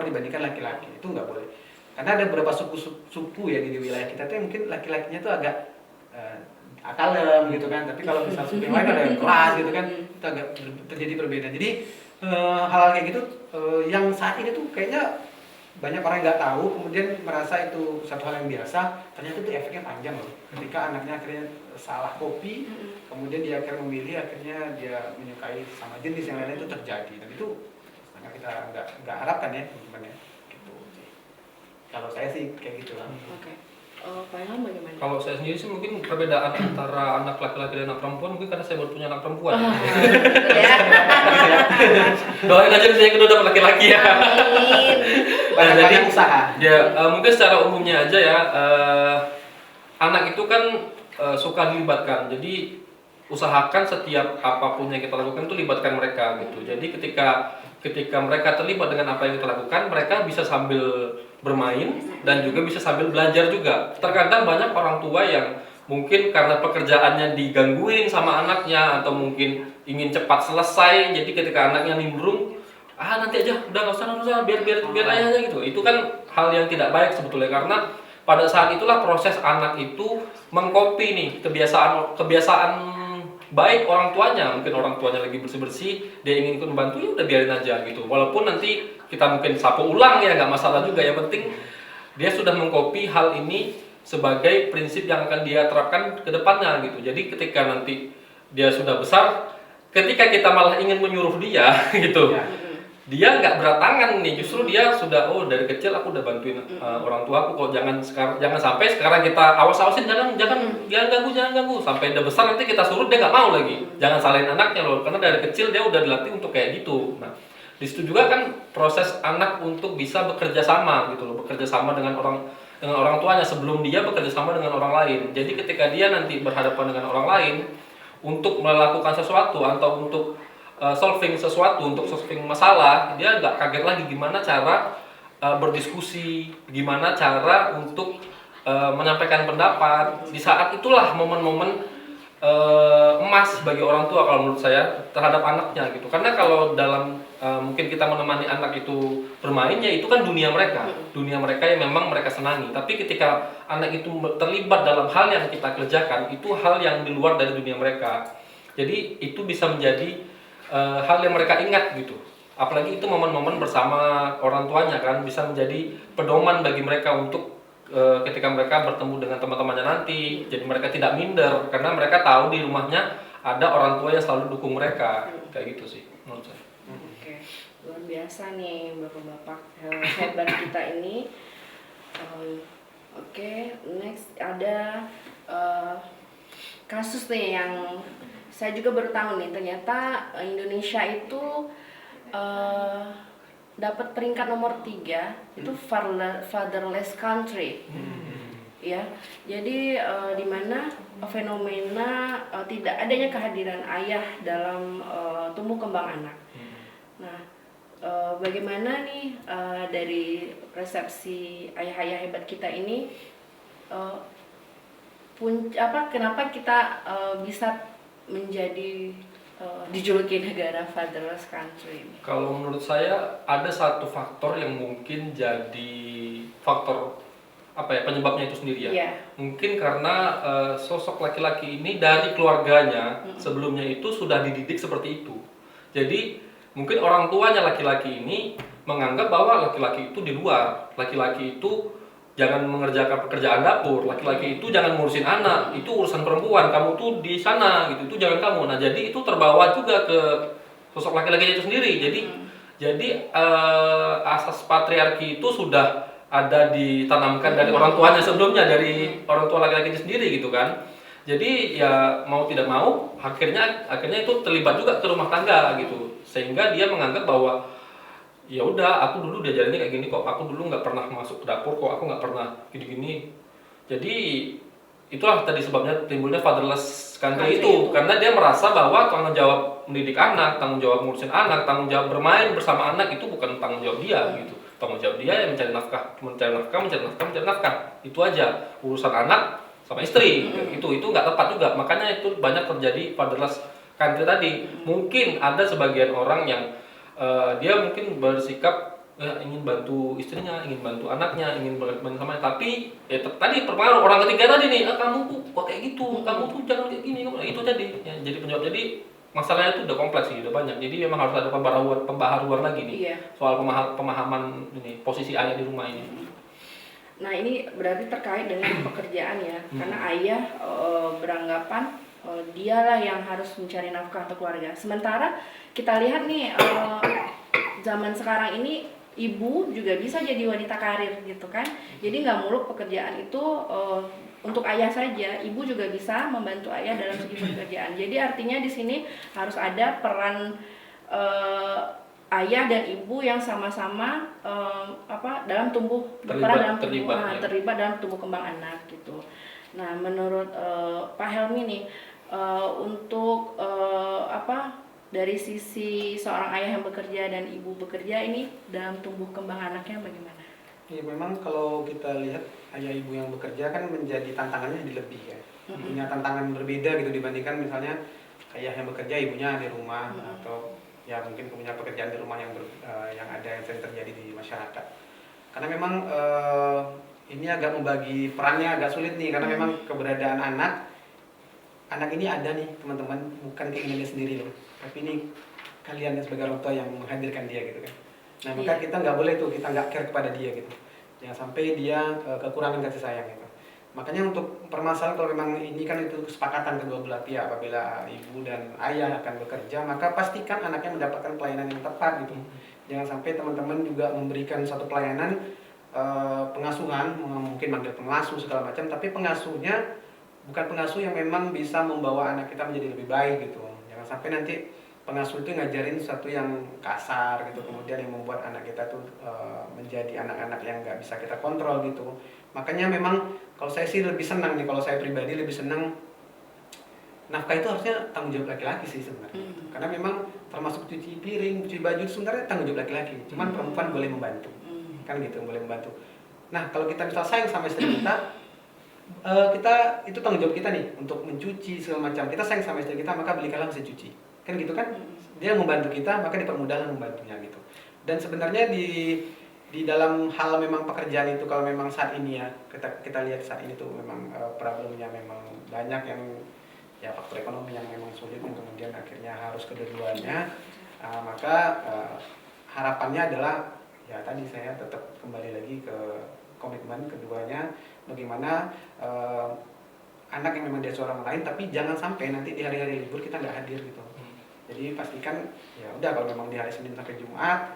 dibandingkan laki-laki, itu nggak boleh. Karena ada beberapa suku ya di wilayah kita tuh mungkin laki-lakinya tuh agak kalem gitu kan, tapi kalau misalnya suku yang lain ada yang keras gitu kan, itu agak terjadi perbedaan. Jadi hal-hal kayak gitu yang saat ini tuh kayaknya banyak orang yang nggak tahu, kemudian merasa itu satu hal yang biasa, ternyata itu efeknya panjang loh. Ketika anaknya akhirnya salah kopi, kemudian dia akhirnya memilih, akhirnya dia menyukai sama jenis yang lain, itu terjadi. Dan itu sangat kita nggak harapkan ya teman-teman ya. Gitu sih. Kalau saya sih kayak gitu lah.
Pak Ilham bagaimana?
Kalau saya sendiri sih mungkin perbedaan antara anak laki-laki dan anak perempuan mungkin karena saya baru punya anak perempuan. Doain aja saya kedua dapat laki-laki ya.
Nah, jadi usaha.
Ya mungkin secara umumnya aja ya, anak itu kan suka dilibatkan. Jadi usahakan setiap apapun yang kita lakukan itu libatkan mereka gitu. Jadi ketika mereka terlibat dengan apa yang kita lakukan, mereka bisa sambil bermain dan juga bisa sambil belajar juga. Terkadang banyak orang tua yang mungkin karena pekerjaannya digangguin sama anaknya atau mungkin ingin cepat selesai, jadi ketika anaknya nimbrung, nanti aja, udah nggak usah, biar ayahnya gitu. Itu kan hal yang tidak baik sebetulnya, karena pada saat itulah proses anak itu mengkopi nih kebiasaan baik orang tuanya. Mungkin orang tuanya lagi bersih-bersih, dia ingin ikut membantu, ya udah biarin aja gitu. Walaupun nanti kita mungkin sapu ulang ya, nggak masalah juga. Yang penting dia sudah mengkopi hal ini sebagai prinsip yang akan dia terapkan ke depannya gitu. Jadi ketika nanti dia sudah besar, ketika kita malah ingin menyuruh dia gitu, dia nggak berat nih, justru dia sudah dari kecil aku udah bantuin orang tua aku kok, jangan sampai sekarang kita awasin, jangan ganggu sampai udah besar nanti kita suruh dia nggak mau lagi. Jangan salahin anaknya loh, karena dari kecil dia udah dilatih untuk kayak gitu. Nah di situ juga kan proses anak untuk bisa bekerja sama gitu loh, bekerja sama dengan orang tuanya sebelum dia bekerja sama dengan orang lain. Jadi ketika dia nanti berhadapan dengan orang lain untuk melakukan sesuatu atau untuk solving masalah, dia nggak kaget lagi gimana cara berdiskusi, gimana cara untuk menyampaikan pendapat. Di saat itulah momen-momen emas bagi orang tua kalau menurut saya terhadap anaknya gitu. Karena kalau dalam mungkin kita menemani anak itu bermain, ya itu kan dunia mereka yang memang mereka senangi. Tapi ketika anak itu terlibat dalam hal yang kita kerjakan, itu hal yang di luar dari dunia mereka. Jadi itu bisa menjadi hal yang mereka ingat gitu. Apalagi itu momen-momen bersama orang tuanya kan, bisa menjadi pedoman bagi mereka untuk ketika mereka bertemu dengan teman-temannya nanti. Jadi mereka tidak minder karena mereka tahu di rumahnya ada orang tua yang selalu dukung mereka. Kayak gitu sih menurut saya.
biasa nih bapak-bapak hebat kita ini. Oke, next ada kasus nih yang saya juga baru tahu nih, ternyata Indonesia itu dapat peringkat nomor 3 itu fatherless country. Ya, jadi di mana fenomena tidak adanya kehadiran ayah dalam tumbuh kembang anak. Nah, bagaimana nih dari resepsi ayah-ayah hebat kita ini, kenapa kita bisa menjadi dijuluki negara fatherless country ini?
Kalau menurut saya ada satu faktor yang mungkin jadi faktor penyebabnya itu sendiri ya.
Iya.
Mungkin karena sosok laki-laki ini dari keluarganya sebelumnya itu sudah dididik seperti itu. Jadi mungkin orang tuanya laki-laki ini menganggap bahwa laki-laki itu di luar, laki-laki itu jangan mengerjakan pekerjaan dapur, laki-laki itu jangan ngurusin anak, itu urusan perempuan, kamu tuh di sana gitu, itu jangan kamu. Nah, jadi itu terbawa juga ke sosok laki-laki itu sendiri. Jadi asas patriarki itu sudah ada ditanamkan dari orang tuanya sebelumnya, dari orang tua laki-laki itu sendiri gitu kan. Jadi ya mau tidak mau akhirnya itu terlibat juga ke rumah tangga gitu, sehingga dia menganggap bahwa ya udah aku dulu diajarinnya kayak gini kok, aku dulu nggak pernah masuk ke dapur kok, aku nggak pernah gini-gini. Jadi itulah tadi sebabnya timbulnya fatherless country itu, karena dia merasa bahwa tanggung jawab mendidik anak, tanggung jawab ngurusin anak, tanggung jawab bermain bersama anak itu bukan tanggung jawab dia gitu. Tanggung jawab dia yang mencari nafkah, itu aja. Urusan anak sama istri itu nggak tepat juga. Makanya itu banyak terjadi fatherless country tadi. Mungkin ada sebagian orang yang dia mungkin bersikap ingin bantu istrinya, ingin bantu anaknya, ingin bantu sama, tapi ya tadi perpengaruh orang ketiga tadi nih, kamu tuh kok kayak gitu, kamu tuh jangan kayak gini, itu tadi ya, jadi penyebab. Jadi masalahnya itu udah kompleks sih, udah banyak. Jadi memang harus ada pembaharuan lagi nih soal pemahaman ini posisi ayah di rumah ini.
Nah, ini berarti terkait dengan pekerjaan ya, karena ayah beranggapan dialah yang harus mencari nafkah untuk keluarga. Sementara kita lihat nih zaman sekarang ini ibu juga bisa jadi wanita karir gitu kan. Jadi nggak muluk pekerjaan itu untuk ayah saja, ibu juga bisa membantu ayah dalam segi pekerjaan. Jadi artinya di sini harus ada peran ayah dan ibu yang sama-sama dalam terlibat dalam tumbuh kembang anak gitu. Nah, menurut Pak Helmi nih, untuk dari sisi seorang ayah yang bekerja dan ibu bekerja ini dalam tumbuh kembang anaknya bagaimana?
Ya, memang kalau kita lihat ayah ibu yang bekerja kan menjadi tantangannya jadi lebih ya. Punya tantangan berbeda gitu dibandingkan misalnya ayah yang bekerja, ibunya di rumah, atau ya mungkin punya pekerjaan di rumah yang ada yang sering terjadi di masyarakat. Karena memang ini agak membagi perannya agak sulit nih, karena memang keberadaan anak ini ada nih teman-teman, bukan keinginannya sendiri loh, tapi ini kalian sebagai orang tua yang menghadirkan dia gitu kan. Nah, maka kita nggak boleh tuh, kita nggak care kepada dia gitu, jangan sampai dia kekurangan kasih sayang gitu. Makanya untuk permasalahan kalau memang ini kan itu kesepakatan kedua belah pihak, apabila ibu dan ayah akan bekerja, maka pastikan anaknya mendapatkan pelayanan yang tepat gitu. Jangan sampai teman-teman juga memberikan satu pelayanan pengasuhan, mungkin manggil pengasuh segala macam, tapi pengasuhnya bukan pengasuh yang memang bisa membawa anak kita menjadi lebih baik gitu. Jangan sampai nanti pengasuh itu ngajarin sesuatu yang kasar gitu, kemudian yang membuat anak kita tuh menjadi anak-anak yang nggak bisa kita kontrol gitu. Makanya memang kalau saya sih lebih senang nih, kalau saya pribadi lebih senang nafkah itu harusnya tanggung jawab laki-laki sih sebenarnya. Karena memang termasuk cuci piring, cuci baju itu sebenarnya tanggung jawab laki-laki. Cuman perempuan boleh membantu, kan gitu, boleh membantu. Nah, kalau kita misal sayang sama istri kita itu tanggung jawab kita nih untuk mencuci segala macam. Kita sayang sama istri kita, maka belikanlah mesin cuci, kan gitu kan. Dia membantu kita, maka dipermudahkan membantunya gitu. Dan sebenarnya di dalam hal memang pekerjaan itu, kalau memang saat ini ya kita lihat saat ini tuh memang problemnya memang banyak, yang ya faktor ekonomi yang memang sulit, yang kemudian akhirnya harus kedua-duanya. Maka harapannya adalah ya tadi saya tetap kembali lagi ke komitmen keduanya, bagaimana anak yang memang dia seorang lain, tapi jangan sampai nanti di hari-hari libur kita nggak hadir gitu. Jadi pastikan ya udah, kalau memang di hari Senin sampai Jumat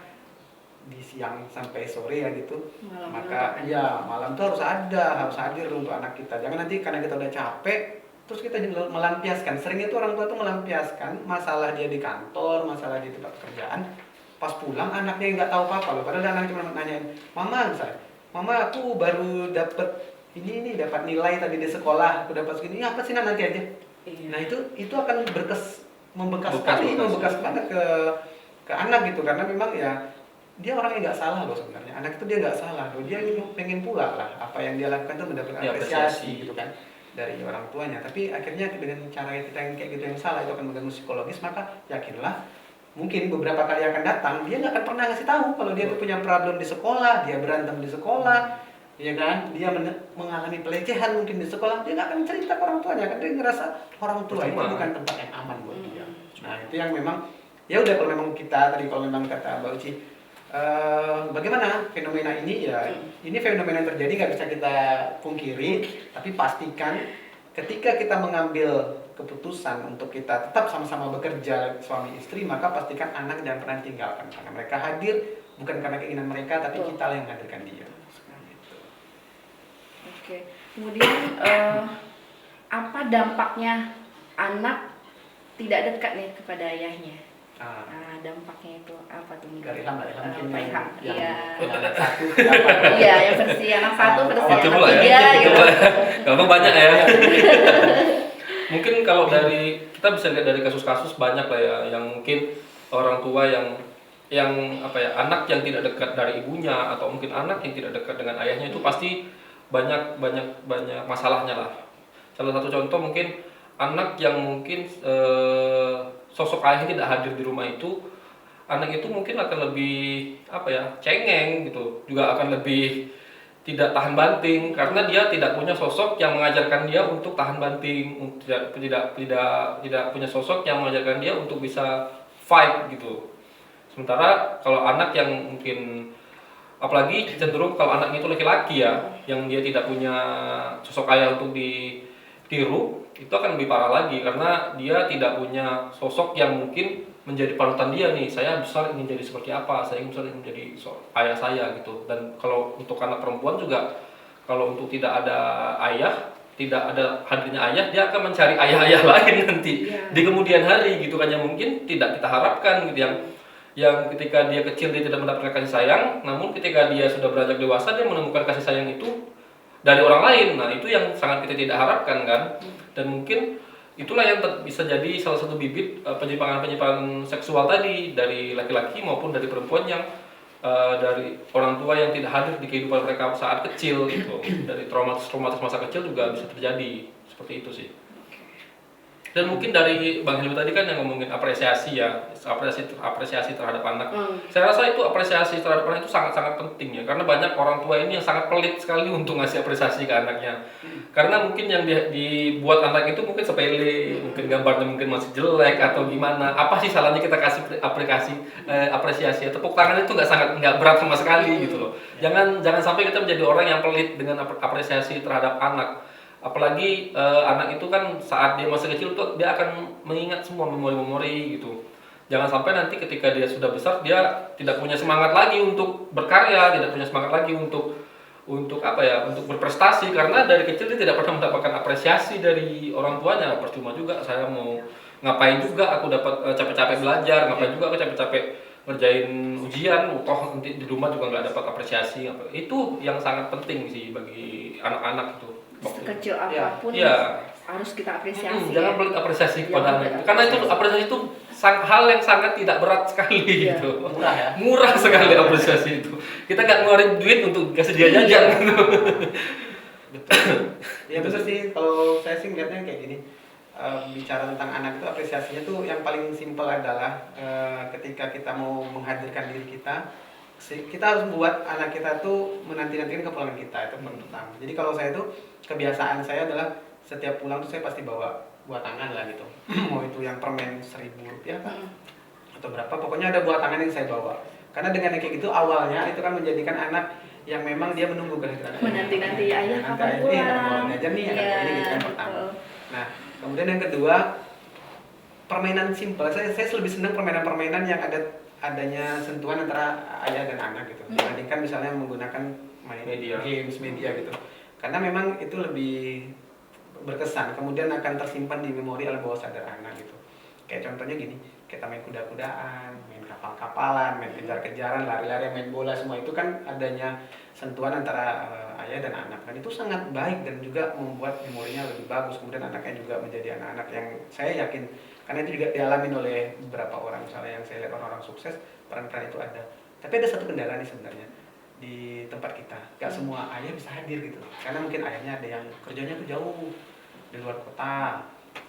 di siang sampai sore ya gitu.
Malam
Maka ya malam tuh harus hadir untuk anak kita. Jangan nanti karena kita udah capek terus kita juga melampiaskan. Seringnya tuh orang tua tuh melampiaskan masalah dia di kantor, masalah di tempat kerjaan. Pas pulang anaknya nggak tahu apa-apa loh. Padahal anak cuma nanyain, mama aku baru dapet ini dapat nilai tadi di sekolah, aku dapat segini. Apa sih nanti aja.
Iya.
Nah itu akan membekas
Bekas.
banget ke anak gitu, karena memang ya dia orangnya nggak salah loh sebenarnya. Anak itu dia nggak salah loh, dia pengen pula lah apa yang dia lakukan itu mendapatkan
Ya,
apresiasi gitu kan dari orang tuanya. Tapi akhirnya dengan cara kita yang kayak gitu yang salah itu akan mengganggu psikologis. Maka yakinlah mungkin beberapa kali akan datang dia nggak akan pernah ngasih tahu kalau dia tuh punya problem di sekolah, dia berantem di sekolah, ya kan, dia mengalami pelecehan mungkin di sekolah, dia nggak akan cerita ke orang tuanya, kan dia ngerasa orang tua itu bukan tempat yang aman buat dia. Nah itu yang memang ya udah, kalau memang kita tadi, kalau memang kata Mbak Uci, bagaimana fenomena ini ya, ini fenomena yang terjadi nggak bisa kita pungkiri, tapi pastikan ketika kita mengambil keputusan untuk kita tetap sama-sama bekerja suami istri, maka pastikan anak jangan pernah tinggalkan, karena mereka hadir bukan karena keinginan mereka, tapi kita yang menghadirkan dia.
Oke. Kemudian apa dampaknya anak tidak dekat nih kepada ayahnya? Nah, dampaknya itu apa tuh?
Dari Ilham mungkin
Pak Ilham.
yang
Iya.
anak satu apa?
Iya, yang versi anak satu, versi
Itu
anak
pula ya.
tiga gitu.
Kalau banyak ya. Mungkin kalau kita bisa lihat dari kasus-kasus banyak lah ya, yang mungkin orang tua yang apa ya, anak yang tidak dekat dari ibunya, atau mungkin anak yang tidak dekat dengan ayahnya, itu pasti banyak masalahnya lah. Salah satu contoh mungkin anak yang mungkin sosok ayahnya tidak hadir di rumah itu, anak itu mungkin akan lebih apa ya, cengeng gitu, juga akan lebih tidak tahan banting karena dia tidak punya sosok yang mengajarkan dia untuk tahan banting, tidak punya sosok yang mengajarkan dia untuk bisa fight gitu. Sementara kalau anak yang mungkin, apalagi cenderung kalau anaknya itu laki-laki ya, yang dia tidak punya sosok ayah untuk ditiru, itu akan lebih parah lagi karena dia tidak punya sosok yang mungkin menjadi panutan dia nih. Saya besar ingin jadi seperti apa, saya besar ingin menjadi ayah saya gitu. Dan kalau untuk anak perempuan juga, kalau untuk tidak ada ayah, tidak ada hadirnya ayah, dia akan mencari ayah-ayah lain nanti di kemudian hari gitu kan, yang mungkin tidak kita harapkan gitu, yang ketika dia kecil dia tidak mendapatkan kasih sayang, namun ketika dia sudah beranjak dewasa dia menemukan kasih sayang itu dari orang lain. Nah itu yang sangat kita tidak harapkan kan. Dan mungkin itulah yang bisa jadi salah satu bibit penyimpangan seksual tadi, dari laki-laki maupun dari perempuan, yang dari orang tua yang tidak hadir di kehidupan mereka saat kecil itu. Dari traumatis masa kecil juga bisa terjadi seperti itu sih. Dan mungkin dari Bang Hilmi tadi kan yang ngomongin apresiasi ya, apresiasi terhadap anak. Saya rasa itu apresiasi terhadap anak itu sangat-sangat penting ya, karena banyak orang tua ini yang sangat pelit sekali untuk ngasih apresiasi ke anaknya. Karena mungkin yang dibuat anak itu mungkin sepele, mungkin gambarnya mungkin masih jelek atau gimana. Apa sih salahnya kita kasih apresiasi? Tepuk tangan itu nggak berat sama sekali gitu loh. Jangan sampai kita menjadi orang yang pelit dengan apresiasi terhadap anak. Apalagi anak itu kan saat dia masih kecil tuh dia akan mengingat semua memori-memori gitu. Jangan sampai nanti ketika dia sudah besar dia tidak punya semangat lagi untuk berkarya, tidak punya semangat lagi untuk apa ya, untuk berprestasi, karena dari kecil dia tidak pernah mendapatkan apresiasi dari orang tuanya. Percuma juga saya mau ngapain juga aku dapat capek-capek belajar, ngapain juga aku capek-capek ngerjain ujian, toh nanti di rumah juga nggak dapat apresiasi. Itu yang sangat penting sih bagi anak-anak itu.
Sekecil apapun harus kita apresiasi.
Jangan pelit apresiasi kepada anak itu,
karena
itu apresiasi itu hal yang sangat tidak berat sekali gitu.
Murah ya.
Murah sekali apresiasi itu. Kita nggak ngeluarin duit untuk kasih dia jajan gitu. Betul. Ya betul sih, kalau saya sih melihatnya kayak gini. Bicara tentang anak itu, apresiasinya tuh yang paling simpel adalah ketika kita mau menghadirkan diri kita harus buat anak kita tuh menanti-nantikan kepulangan kita, itu pertama. Jadi kalau saya tuh, kebiasaan saya adalah setiap pulang tuh saya pasti bawa buah tangan lah gitu. Mau itu yang permen Rp1.000 atau berapa, pokoknya ada buah tangan yang saya bawa. Karena dengan kayak gitu awalnya itu kan menjadikan anak yang memang dia menunggu kehadiran
menanti ayah kapan pulang.
Aja nih ini gitu yang pertama. Nah, kemudian yang kedua, permainan simpel. Saya lebih senang permainan-permainan yang ada adanya sentuhan antara ayah dan anak gitu, dibandingkan misalnya menggunakan main games media gitu, karena memang itu lebih berkesan, kemudian akan tersimpan di memori alam bawah sadar anak gitu. Kayak contohnya gini, kita main kuda-kudaan, main kapal-kapalan, main kejar-kejaran, lari-lari, main bola, semua itu kan adanya sentuhan antara ayah dan anak, dan itu sangat baik dan juga membuat memorinya lebih bagus. Kemudian anaknya juga menjadi anak-anak yang saya yakin, karena itu juga dialami oleh beberapa orang, misalnya yang saya lihat orang-orang sukses, peran-peran itu ada. Tapi ada satu kendala nih sebenarnya di tempat kita, gak semua ayah bisa hadir gitu, karena mungkin ayahnya ada yang kerjanya tuh jauh di luar kota,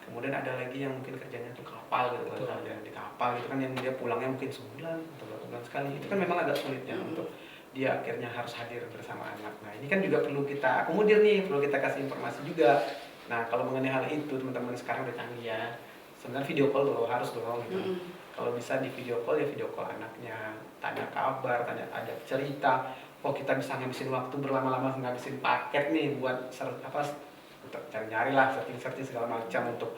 kemudian ada lagi yang mungkin kerjanya tuh kapal gitu, ada di kapal gitu kan, yang dia pulangnya mungkin sebulan atau 2 bulan sekali, itu kan memang agak sulitnya untuk dia akhirnya harus hadir bersama anak. Nah ini kan juga perlu kita akomodir nih, perlu kita kasih informasi juga. Nah kalau mengenai hal itu, teman-teman sekarang udah canggih ya, sebenarnya video call tuh harus dong gitu. Kalau bisa di video call ya video call anaknya, tanya kabar, tanya ada cerita. Oh kita bisa ngabisin waktu berlama-lama ngabisin paket nih buat cari-nyari lah, searching segala macam untuk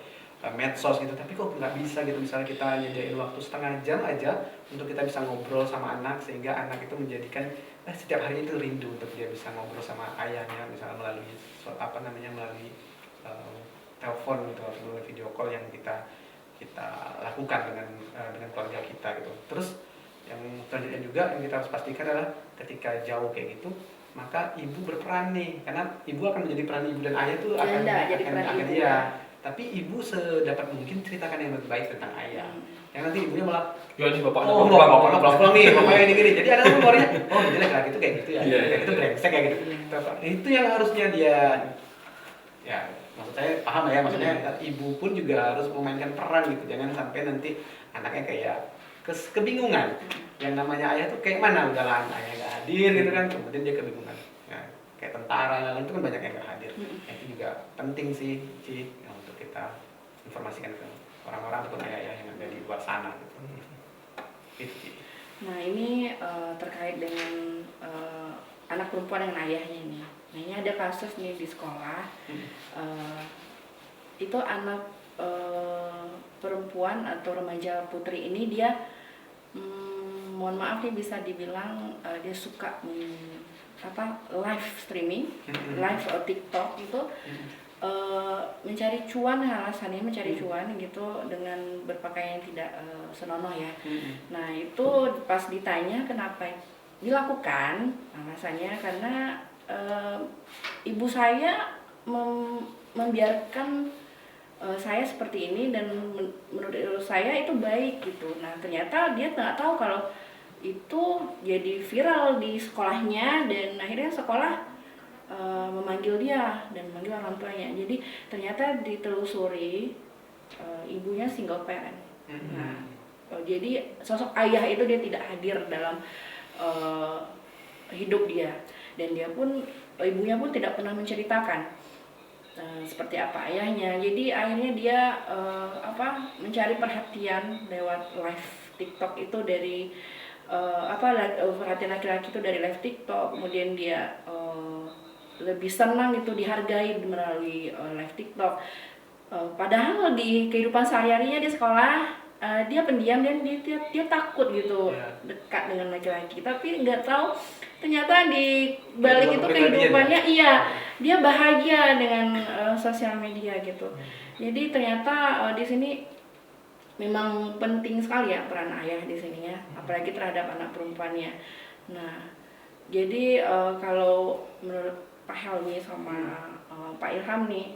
medsos gitu, tapi kok nggak bisa gitu, misalnya kita nyediain waktu setengah jam aja untuk kita bisa ngobrol sama anak, sehingga anak itu menjadikan setiap hari itu rindu untuk dia bisa ngobrol sama ayahnya, misalnya melalui melalui telepon gitu, atau melalui video call yang kita lakukan dengan keluarga kita gitu. Terus yang selanjutnya juga yang kita harus pastikan adalah ketika jauh kayak gitu, maka ibu berperan nih, karena ibu akan menjadi peran ibu dan ayah itu akan iya. Tapi ibu sedapat mungkin ceritakan yang lebih baik tentang ayah. Yang nanti ibunya malah,
ya ini bapaknya
bapaknya pulang nih, bapaknya ini gini. Jadi ada memorinya, oh jadi laki-laki itu kayak gitu ya, kayak gitu brengsek kayak gitu. Itu yang harusnya dia, ya maksud saya paham ya, maksudnya ibu pun juga harus memainkan peran gitu. Jangan sampai nanti anaknya kayak kebingungan. Yang namanya ayah tuh kayak mana, udahlah ayah gak hadir gitu kan, kemudian dia kebingungan. Ya, kayak tentara itu kan banyak yang gak hadir. Nah, itu juga penting sih, Ci, untuk kita informasikan ke orang-orang ataupun ayah-ayah yang ada di luar sana gitu. Itu, Ci.
Nah ini terkait dengan anak perempuan dengan ayahnya nih. Nah ini ada kasus nih di sekolah, itu anak perempuan atau remaja putri ini dia mohon maaf nih bisa dibilang dia suka live streaming, live TikTok gitu, mencari cuan, alasannya mencari cuan gitu dengan berpakaian yang tidak senonoh ya. Nah itu pas ditanya kenapa dilakukan, alasannya karena ibu saya membiarkan saya seperti ini dan menurut saya itu baik gitu. Nah ternyata dia nggak tahu kalau itu jadi viral di sekolahnya, dan akhirnya sekolah memanggil dia dan memanggil orang tuanya. Jadi ternyata ditelusuri ibunya single parent. Nah jadi sosok ayah itu dia tidak hadir dalam hidup dia, dan dia pun ibunya pun tidak pernah menceritakan seperti apa ayahnya. Jadi akhirnya dia mencari perhatian lewat live TikTok itu dari perhatian laki-laki itu dari live TikTok. Kemudian dia lebih senang itu dihargai melalui live TikTok. Padahal di kehidupan sehari-harinya di sekolah dia pendiam dan dia takut gitu dekat dengan laki-laki. Tapi nggak tahu ternyata di balik itu kehidupannya dia bahagia dengan sosial media gitu. Jadi ternyata di sini memang penting sekali ya peran ayah di sini ya, apalagi terhadap anak perempuannya. Nah, jadi kalau menurut Pak Helmi sama Pak Ilham nih,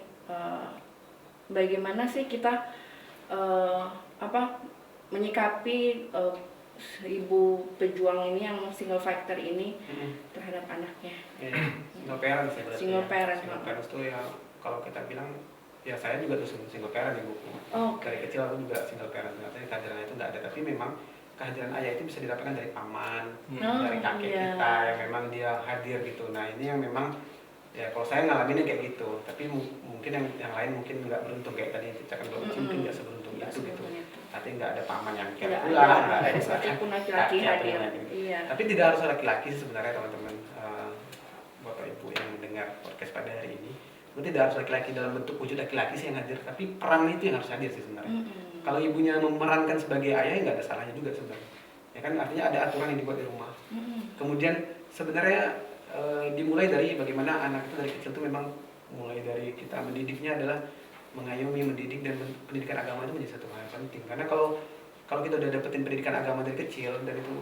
bagaimana sih kita menyikapi ibu pejuang ini yang single factor ini terhadap anaknya?
Single parent sih berarti.
Single parent
itu ya, kalau kita bilang ya saya juga tuh single parent ibuku. Dari kecil aku juga single parent. Ternyata kehadiran itu nggak ada, tapi memang kehadiran ayah itu bisa didapatkan dari paman, dari kakek kita yang memang dia hadir gitu. Nah ini yang memang ya kalau saya ngalaminnya kayak gitu, tapi mungkin yang lain mungkin nggak beruntung kayak tadi ceritakan Mbak Uci, mungkin nggak seberuntung itu gitu. Tapi nggak ada paman yang kayak pula, nggak ada
satupun laki-laki hadir.
Tapi tidak harus laki-laki sebenarnya teman-teman, bapak ibu yang mendengar podcast pada hari ini, itu tidak harus laki-laki dalam bentuk wujud laki-laki sih yang hadir, tapi peran itu yang harus hadir sih sebenarnya. Kalau ibunya memerankan sebagai ayah nggak ada salahnya juga sebenarnya. ya kan, artinya ada aturan yang dibuat di rumah. Kemudian sebenarnya dimulai dari bagaimana anak itu dari kecil itu memang mulai dari kita mendidiknya adalah mengayomi, mendidik, dan pendidikan agama itu menjadi satu hal yang penting. Karena kalau kita udah dapetin pendidikan agama dari kecil, dan itu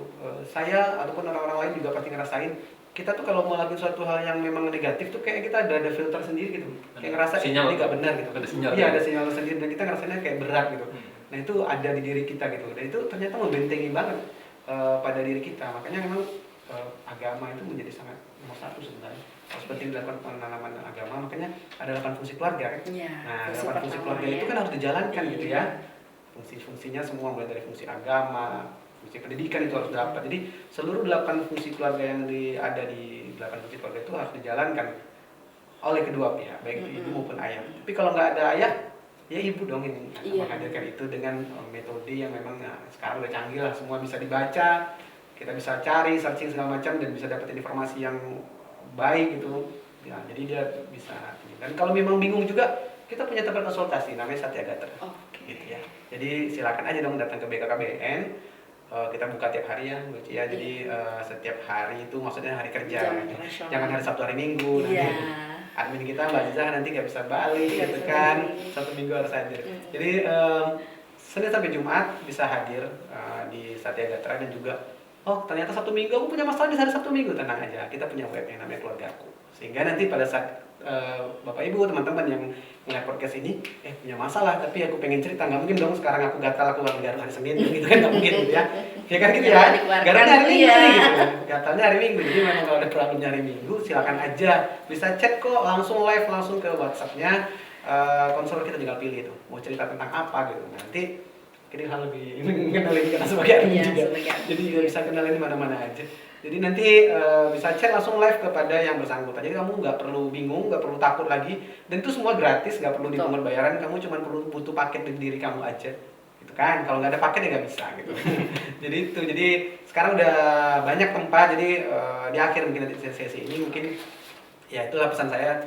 saya ataupun orang-orang lain juga pasti ngerasain, kita tuh kalau mau lakuin suatu hal yang memang negatif tuh kayak kita ada filter sendiri gitu, kayak ngerasa
sinyal,
ini nggak benar gitu.
ada sinyal,
iya, ada sinyal sendiri, dan kita ngerasanya kayak berat gitu. Nah itu ada di diri kita gitu, dan itu ternyata membentengi banget pada diri kita. Makanya memang agama itu menjadi sangat nomor satu sebenarnya. Seperti dilakukan penanaman agama, makanya ada 8 fungsi keluarga kan. Nah 8 fungsi keluarga itu kan harus dijalankan gitu ya. Fungsi-fungsinya semua mulai dari fungsi agama, fungsi pendidikan itu harus dapat. Jadi seluruh 8 fungsi keluarga yang ada di 8 fungsi keluarga itu harus dijalankan oleh kedua pihak, baik itu ibu maupun ayah. Tapi kalau nggak ada ayah, ya ibu dong ini menghadirkan itu dengan metode yang memang sekarang udah canggih lah, semua bisa dibaca, kita bisa cari, searching segala macam, dan bisa dapat informasi yang baik gitu. Ya, jadi dia bisa. Dan kalau memang bingung juga, kita punya tempat konsultasi namanya Satya Gatra. Gitu ya. Jadi silakan aja dong datang ke BKKBN. Kita buka tiap hari ya, Bu Cia. Jadi setiap hari itu maksudnya hari kerja. Jangan hari Sabtu, hari Minggu. Nanti admin kita Mbak Aziza nanti nggak bisa balik gitu kan. Sabtu Minggu harus hadir. Jadi Senin sampai Jumat bisa hadir di Satya Gatra, dan juga ternyata Sabtu Minggu aku punya masalah di hari Sabtu Minggu, tenang aja, kita punya web yang namanya Keluargaku. Sehingga nanti pada saat Bapak Ibu, teman-teman yang ngeliat podcast ini punya masalah tapi aku pengen cerita, nggak mungkin dong sekarang aku gatal, aku garuk hari Senin gitu kan, nggak mungkin gitu ya. Ya kan gitu ya, garuknya hari Minggu nih gitu, gatalnya hari Minggu. Jadi memang kalau ada problemnya hari Minggu silakan aja, bisa chat kok, langsung live, langsung ke WhatsApp-nya. Konselor kita tinggal pilih tuh mau cerita tentang apa gitu. Nanti kita hal lebih mengenalin kita sebagai admin juga, jadi bisa kenalin di mana-mana aja. Jadi nanti bisa chat langsung live kepada yang bersangkutan. Jadi kamu nggak perlu bingung, nggak perlu takut lagi, dan itu semua gratis, nggak perlu dipungut bayaran. Kamu cuma perlu butuh paket di diri kamu aja, gitu kan? Kalau nggak ada paket ya nggak bisa gitu. Jadi itu, jadi sekarang udah banyak tempat. Jadi di akhir mungkin nanti sesi ini mungkin ya itulah pesan saya.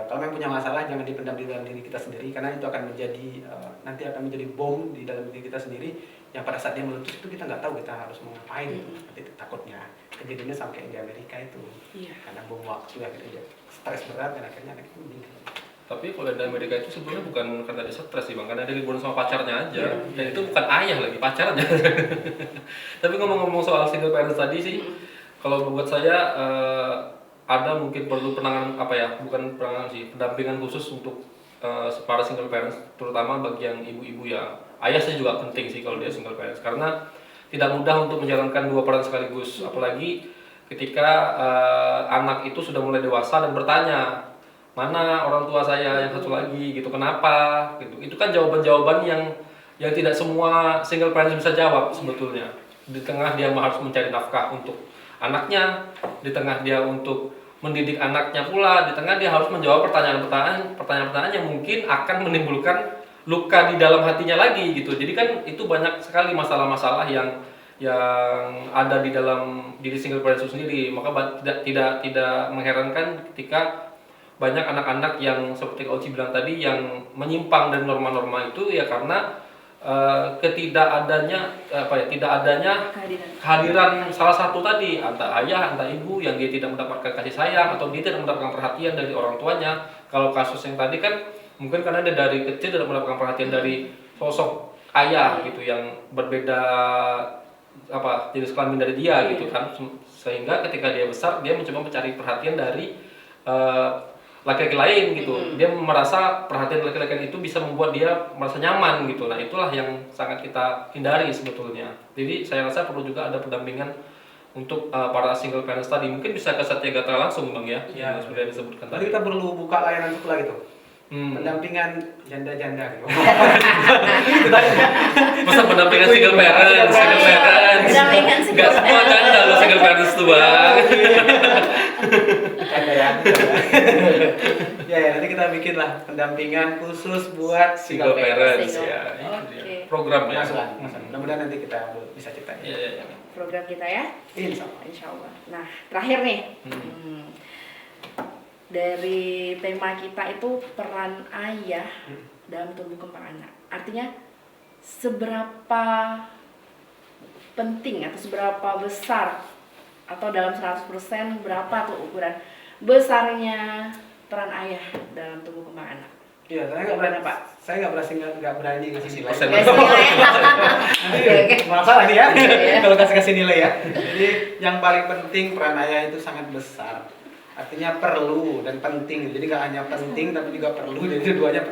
Kalau memang punya masalah jangan dipendam di dalam diri kita sendiri, karena itu akan menjadi nanti akan menjadi bom di dalam diri kita sendiri, yang pada saat dia meletus itu kita nggak tahu kita harus mau ngapain gitu. Nanti takutnya kejadiannya sama kayak di Amerika itu, karena bom waktu akhirnya stres berat dan akhirnya anak itu meninggal.
Tapi kalau di Amerika itu sebenarnya bukan karena dia stres sih Bang, karena dia liburan sama pacarnya aja. Dan itu bukan ayah lagi, pacarnya. Tapi ngomong-ngomong soal single parents tadi sih, kalau buat saya ada mungkin perlu penanganan bukan penanganan sih, pendampingan khusus untuk para single parents, terutama bagi yang ibu-ibu ya. Ayah sih juga penting sih kalau dia single parents, karena tidak mudah untuk menjalankan dua peran sekaligus, apalagi ketika anak itu sudah mulai dewasa dan bertanya, mana orang tua saya yang satu lagi gitu, kenapa gitu. Itu kan jawaban-jawaban yang tidak semua single parents bisa jawab sebetulnya. Di tengah dia harus mencari nafkah untuk anaknya, di tengah dia untuk mendidik anaknya pula, di tengah dia harus menjawab pertanyaan-pertanyaan yang mungkin akan menimbulkan luka di dalam hatinya lagi gitu. Jadi kan itu banyak sekali masalah-masalah yang ada di dalam diri single parents itu sendiri. Maka tidak mengherankan ketika banyak anak-anak yang seperti Kak Oci bilang tadi yang menyimpang dari norma-norma itu ya karena tidak adanya kehadiran salah satu tadi, entah ayah, entah ibu, yang dia tidak mendapatkan kasih sayang atau dia tidak mendapatkan perhatian dari orang tuanya. Kalau kasus yang tadi kan mungkin karena dia dari kecil tidak mendapatkan perhatian dari sosok ayah gitu yang berbeda jenis kelamin dari dia gitu kan, sehingga ketika dia besar dia mencoba mencari perhatian dari laki-laki lain gitu. Dia merasa perhatian laki-laki itu bisa membuat dia merasa nyaman gitu. Nah itulah yang sangat kita hindari sebetulnya. Jadi saya rasa perlu juga ada pendampingan untuk para single parents tadi. Mungkin bisa ke Satya Gatra langsung Bang ya, yang sudah disebutkan tadi.
Tadi kita perlu buka layanan satu lagi tuh, pendampingan janda-janda gitu.
Masa pendampingan single parents, nggak semua janda loh single parents tuh Bang.
Ya, nanti kita bikin lah pendampingan khusus buat
single parents ya. Program ya.
Mudah-mudahan nanti kita bisa ceritain.
Iya.
Program kita ya.
Insya
Allah. Nah, terakhir nih. Dari tema kita itu peran ayah dalam tumbuh kembang anak. Artinya seberapa penting atau seberapa besar atau dalam 100% berapa tuh ukuran besarnya peran ayah dalam tumbuh kembang anak?
Iya,
Gimana, Pak?
Saya nggak berani ngasih nilai.
Persen.
Guys, nilai.
Nanti masalah nih ya,
Iya.
kalau kasih nilai ya. Jadi yang paling penting peran ayah itu sangat besar. Artinya perlu dan penting. Jadi nggak hanya penting tapi juga perlu. Jadi keduanya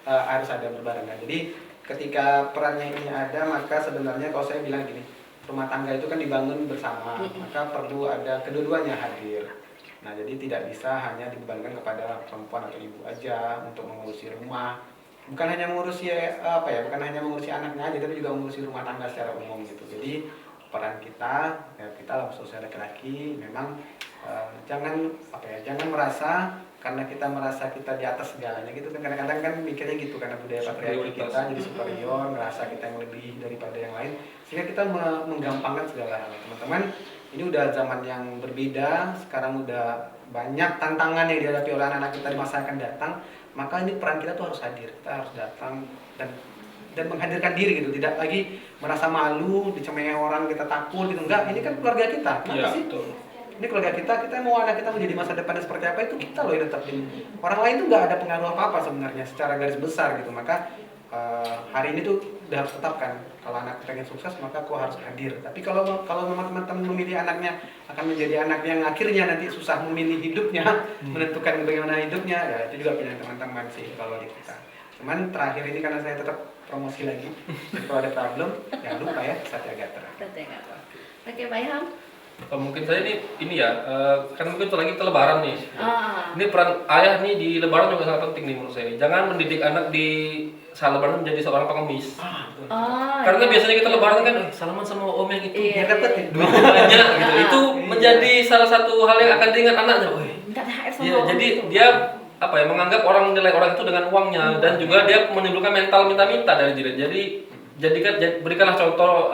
harus ada berbarengan. Jadi ketika perannya ini ada, maka sebenarnya kalau saya bilang gini, rumah tangga itu kan dibangun bersama, maka perlu ada kedua-duanya hadir. Nah, jadi tidak bisa hanya dibebankan kepada perempuan atau ibu aja untuk mengurusi rumah. Bukan hanya mengurusi bukan hanya mengurusi anaknya aja, tapi juga mengurusi rumah tangga secara umum gitu. Jadi peran kita dalam sosial laki-laki memang jangan merasa karena kita merasa kita di atas segalanya gitu kan. Kadang-kadang kan mikirnya gitu karena budaya patriarki kita jadi superior, merasa kita yang lebih daripada yang lain, sehingga kita menggampangkan segala hal. Teman-teman, ini udah zaman yang berbeda, sekarang udah banyak tantangan yang dihadapi oleh anak-anak kita di masa akan datang. Maka ini peran kita tuh harus hadir, kita harus datang dan menghadirkan diri gitu, tidak lagi merasa malu, dicemooh orang, kita takut gitu. Enggak, ini kan keluarga kita. Kenapa sih?
Betul.
Ini keluarga kita mau anak kita menjadi masa depannya seperti apa, itu kita loh yang tetapin. Orang lain tuh nggak ada pengaruh apa-apa sebenarnya secara garis besar gitu. Maka hari ini tuh udah harus tetapkan, kalau anak pengen sukses maka kau harus hadir. Tapi kalau memang teman-teman memilih anaknya akan menjadi anak yang akhirnya nanti susah memilih hidupnya, menentukan bagaimana hidupnya, ya itu juga pilihan teman-teman sih kalau di kita. Cuman terakhir ini karena saya tetap promosi lagi, kalau ada problem jangan lupa ya Satya Gatra.
Oke, Pak Ilham.
Mungkin saya ini ya, kan mungkin lagi kita lebaran nih.
Ah.
Ini peran ayah nih di lebaran juga sangat penting nih menurut saya. Jangan mendidik anak di saat lebaran menjadi seorang pengemis. Karena
Iya.
biasanya kita lebaran kan salaman sama om yang itu
Iya,
Biar dapat
iya.
duit
banyak gitu.
Ah.
Itu menjadi salah satu hal yang akan diingat anaknya. Wih,
Minta THR sama
iya,
om
jadi
gitu.
dia menganggap orang nilai orang itu dengan uangnya, dan juga dia menimbulkan mental minta-minta dari diri. Berikanlah contoh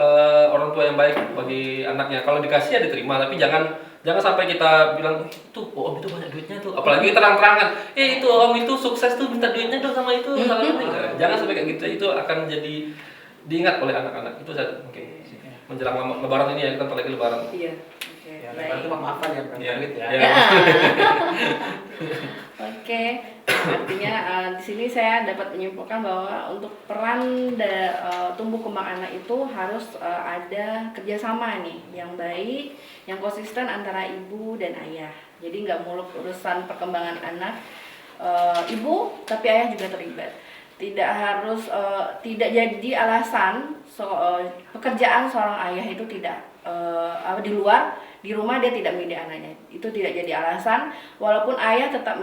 orang tua yang baik bagi anaknya. Kalau dikasih ya diterima, tapi jangan sampai kita bilang tuh om itu banyak duitnya tuh, apalagi terang-terangan itu om itu sukses tuh minta duitnya dong sama itu salah jangan sampai kayak gitu. Itu akan jadi diingat oleh anak-anak. Itu saya mungkin menjelang lebaran ini ya, kita lagi lebaran.
Iya. Oke.
ya,
Baik.
lebar itu maafan ya bukan
Iya.
duit ya.
Iya.
Oke, artinya di sini saya dapat menyimpulkan bahwa untuk peran tumbuh kembang anak itu harus ada kerjasama nih yang baik, yang konsisten antara ibu dan ayah. Jadi nggak muluk urusan perkembangan anak ibu, tapi ayah juga terlibat. Tidak harus tidak jadi alasan pekerjaan seorang ayah itu tidak di luar. Di rumah dia tidak mendidik anaknya, itu tidak jadi alasan. Walaupun ayah tetap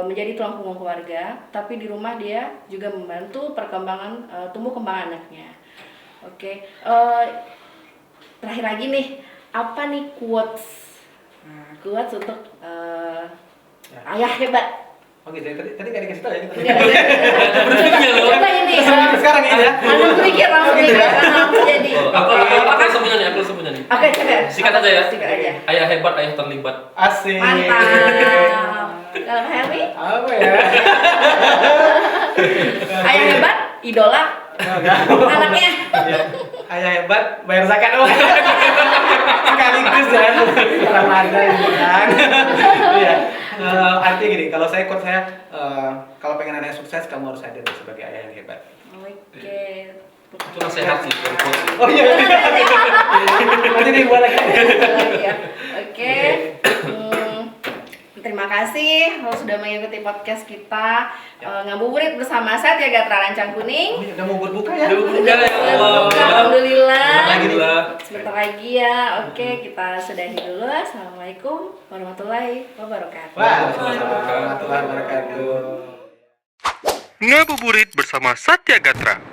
menjadi tulang punggung keluarga, tapi di rumah dia juga membantu perkembangan tumbuh kembang anaknya. Oke, terakhir lagi nih, apa nih quotes untuk ayah hebat?
Oh gitu, tadi nggak dikasih tahu ya?
Coba ini,
Sekarang ini ya?
langsung mikir jadi.
Aku semuanya nih.
Oke, coba.
Sikat aja ya.
Sikat aja.
Ayah hebat, ayah terlibat.
Asik.
Mantap. Kalau Pak Helmi,
Apa ya?
ayah hebat, idola anaknya.
Ya. Ayah hebat, bayar zakat dong. Sekaligus ya, Ramadan kan. Iya. Artinya gini, kalau saya quote saya, kalau pengen anaknya sukses, kamu harus hadir sebagai ayah yang hebat.
Oke.
Itu nasihat sih, bukan quote sih.
Oh iya. Nanti dibuat lagi.
Iya. Oke. Terima kasih sudah mengikuti podcast kita ngabuburit bersama Satya Gatra Lancang Kuning.
Oh iya, udah mau berbuka ya?
Udah buka ya Allah.
Alhamdulillah.
Alhamdulillah.
Sebentar lagi ya. Oke, kita sudahi dulu. Assalamualaikum warahmatullahi wabarakatuh.
Waalaikumsalam warahmatullahi wabarakatuh.
Ngabuburit bersama Satya Gatra.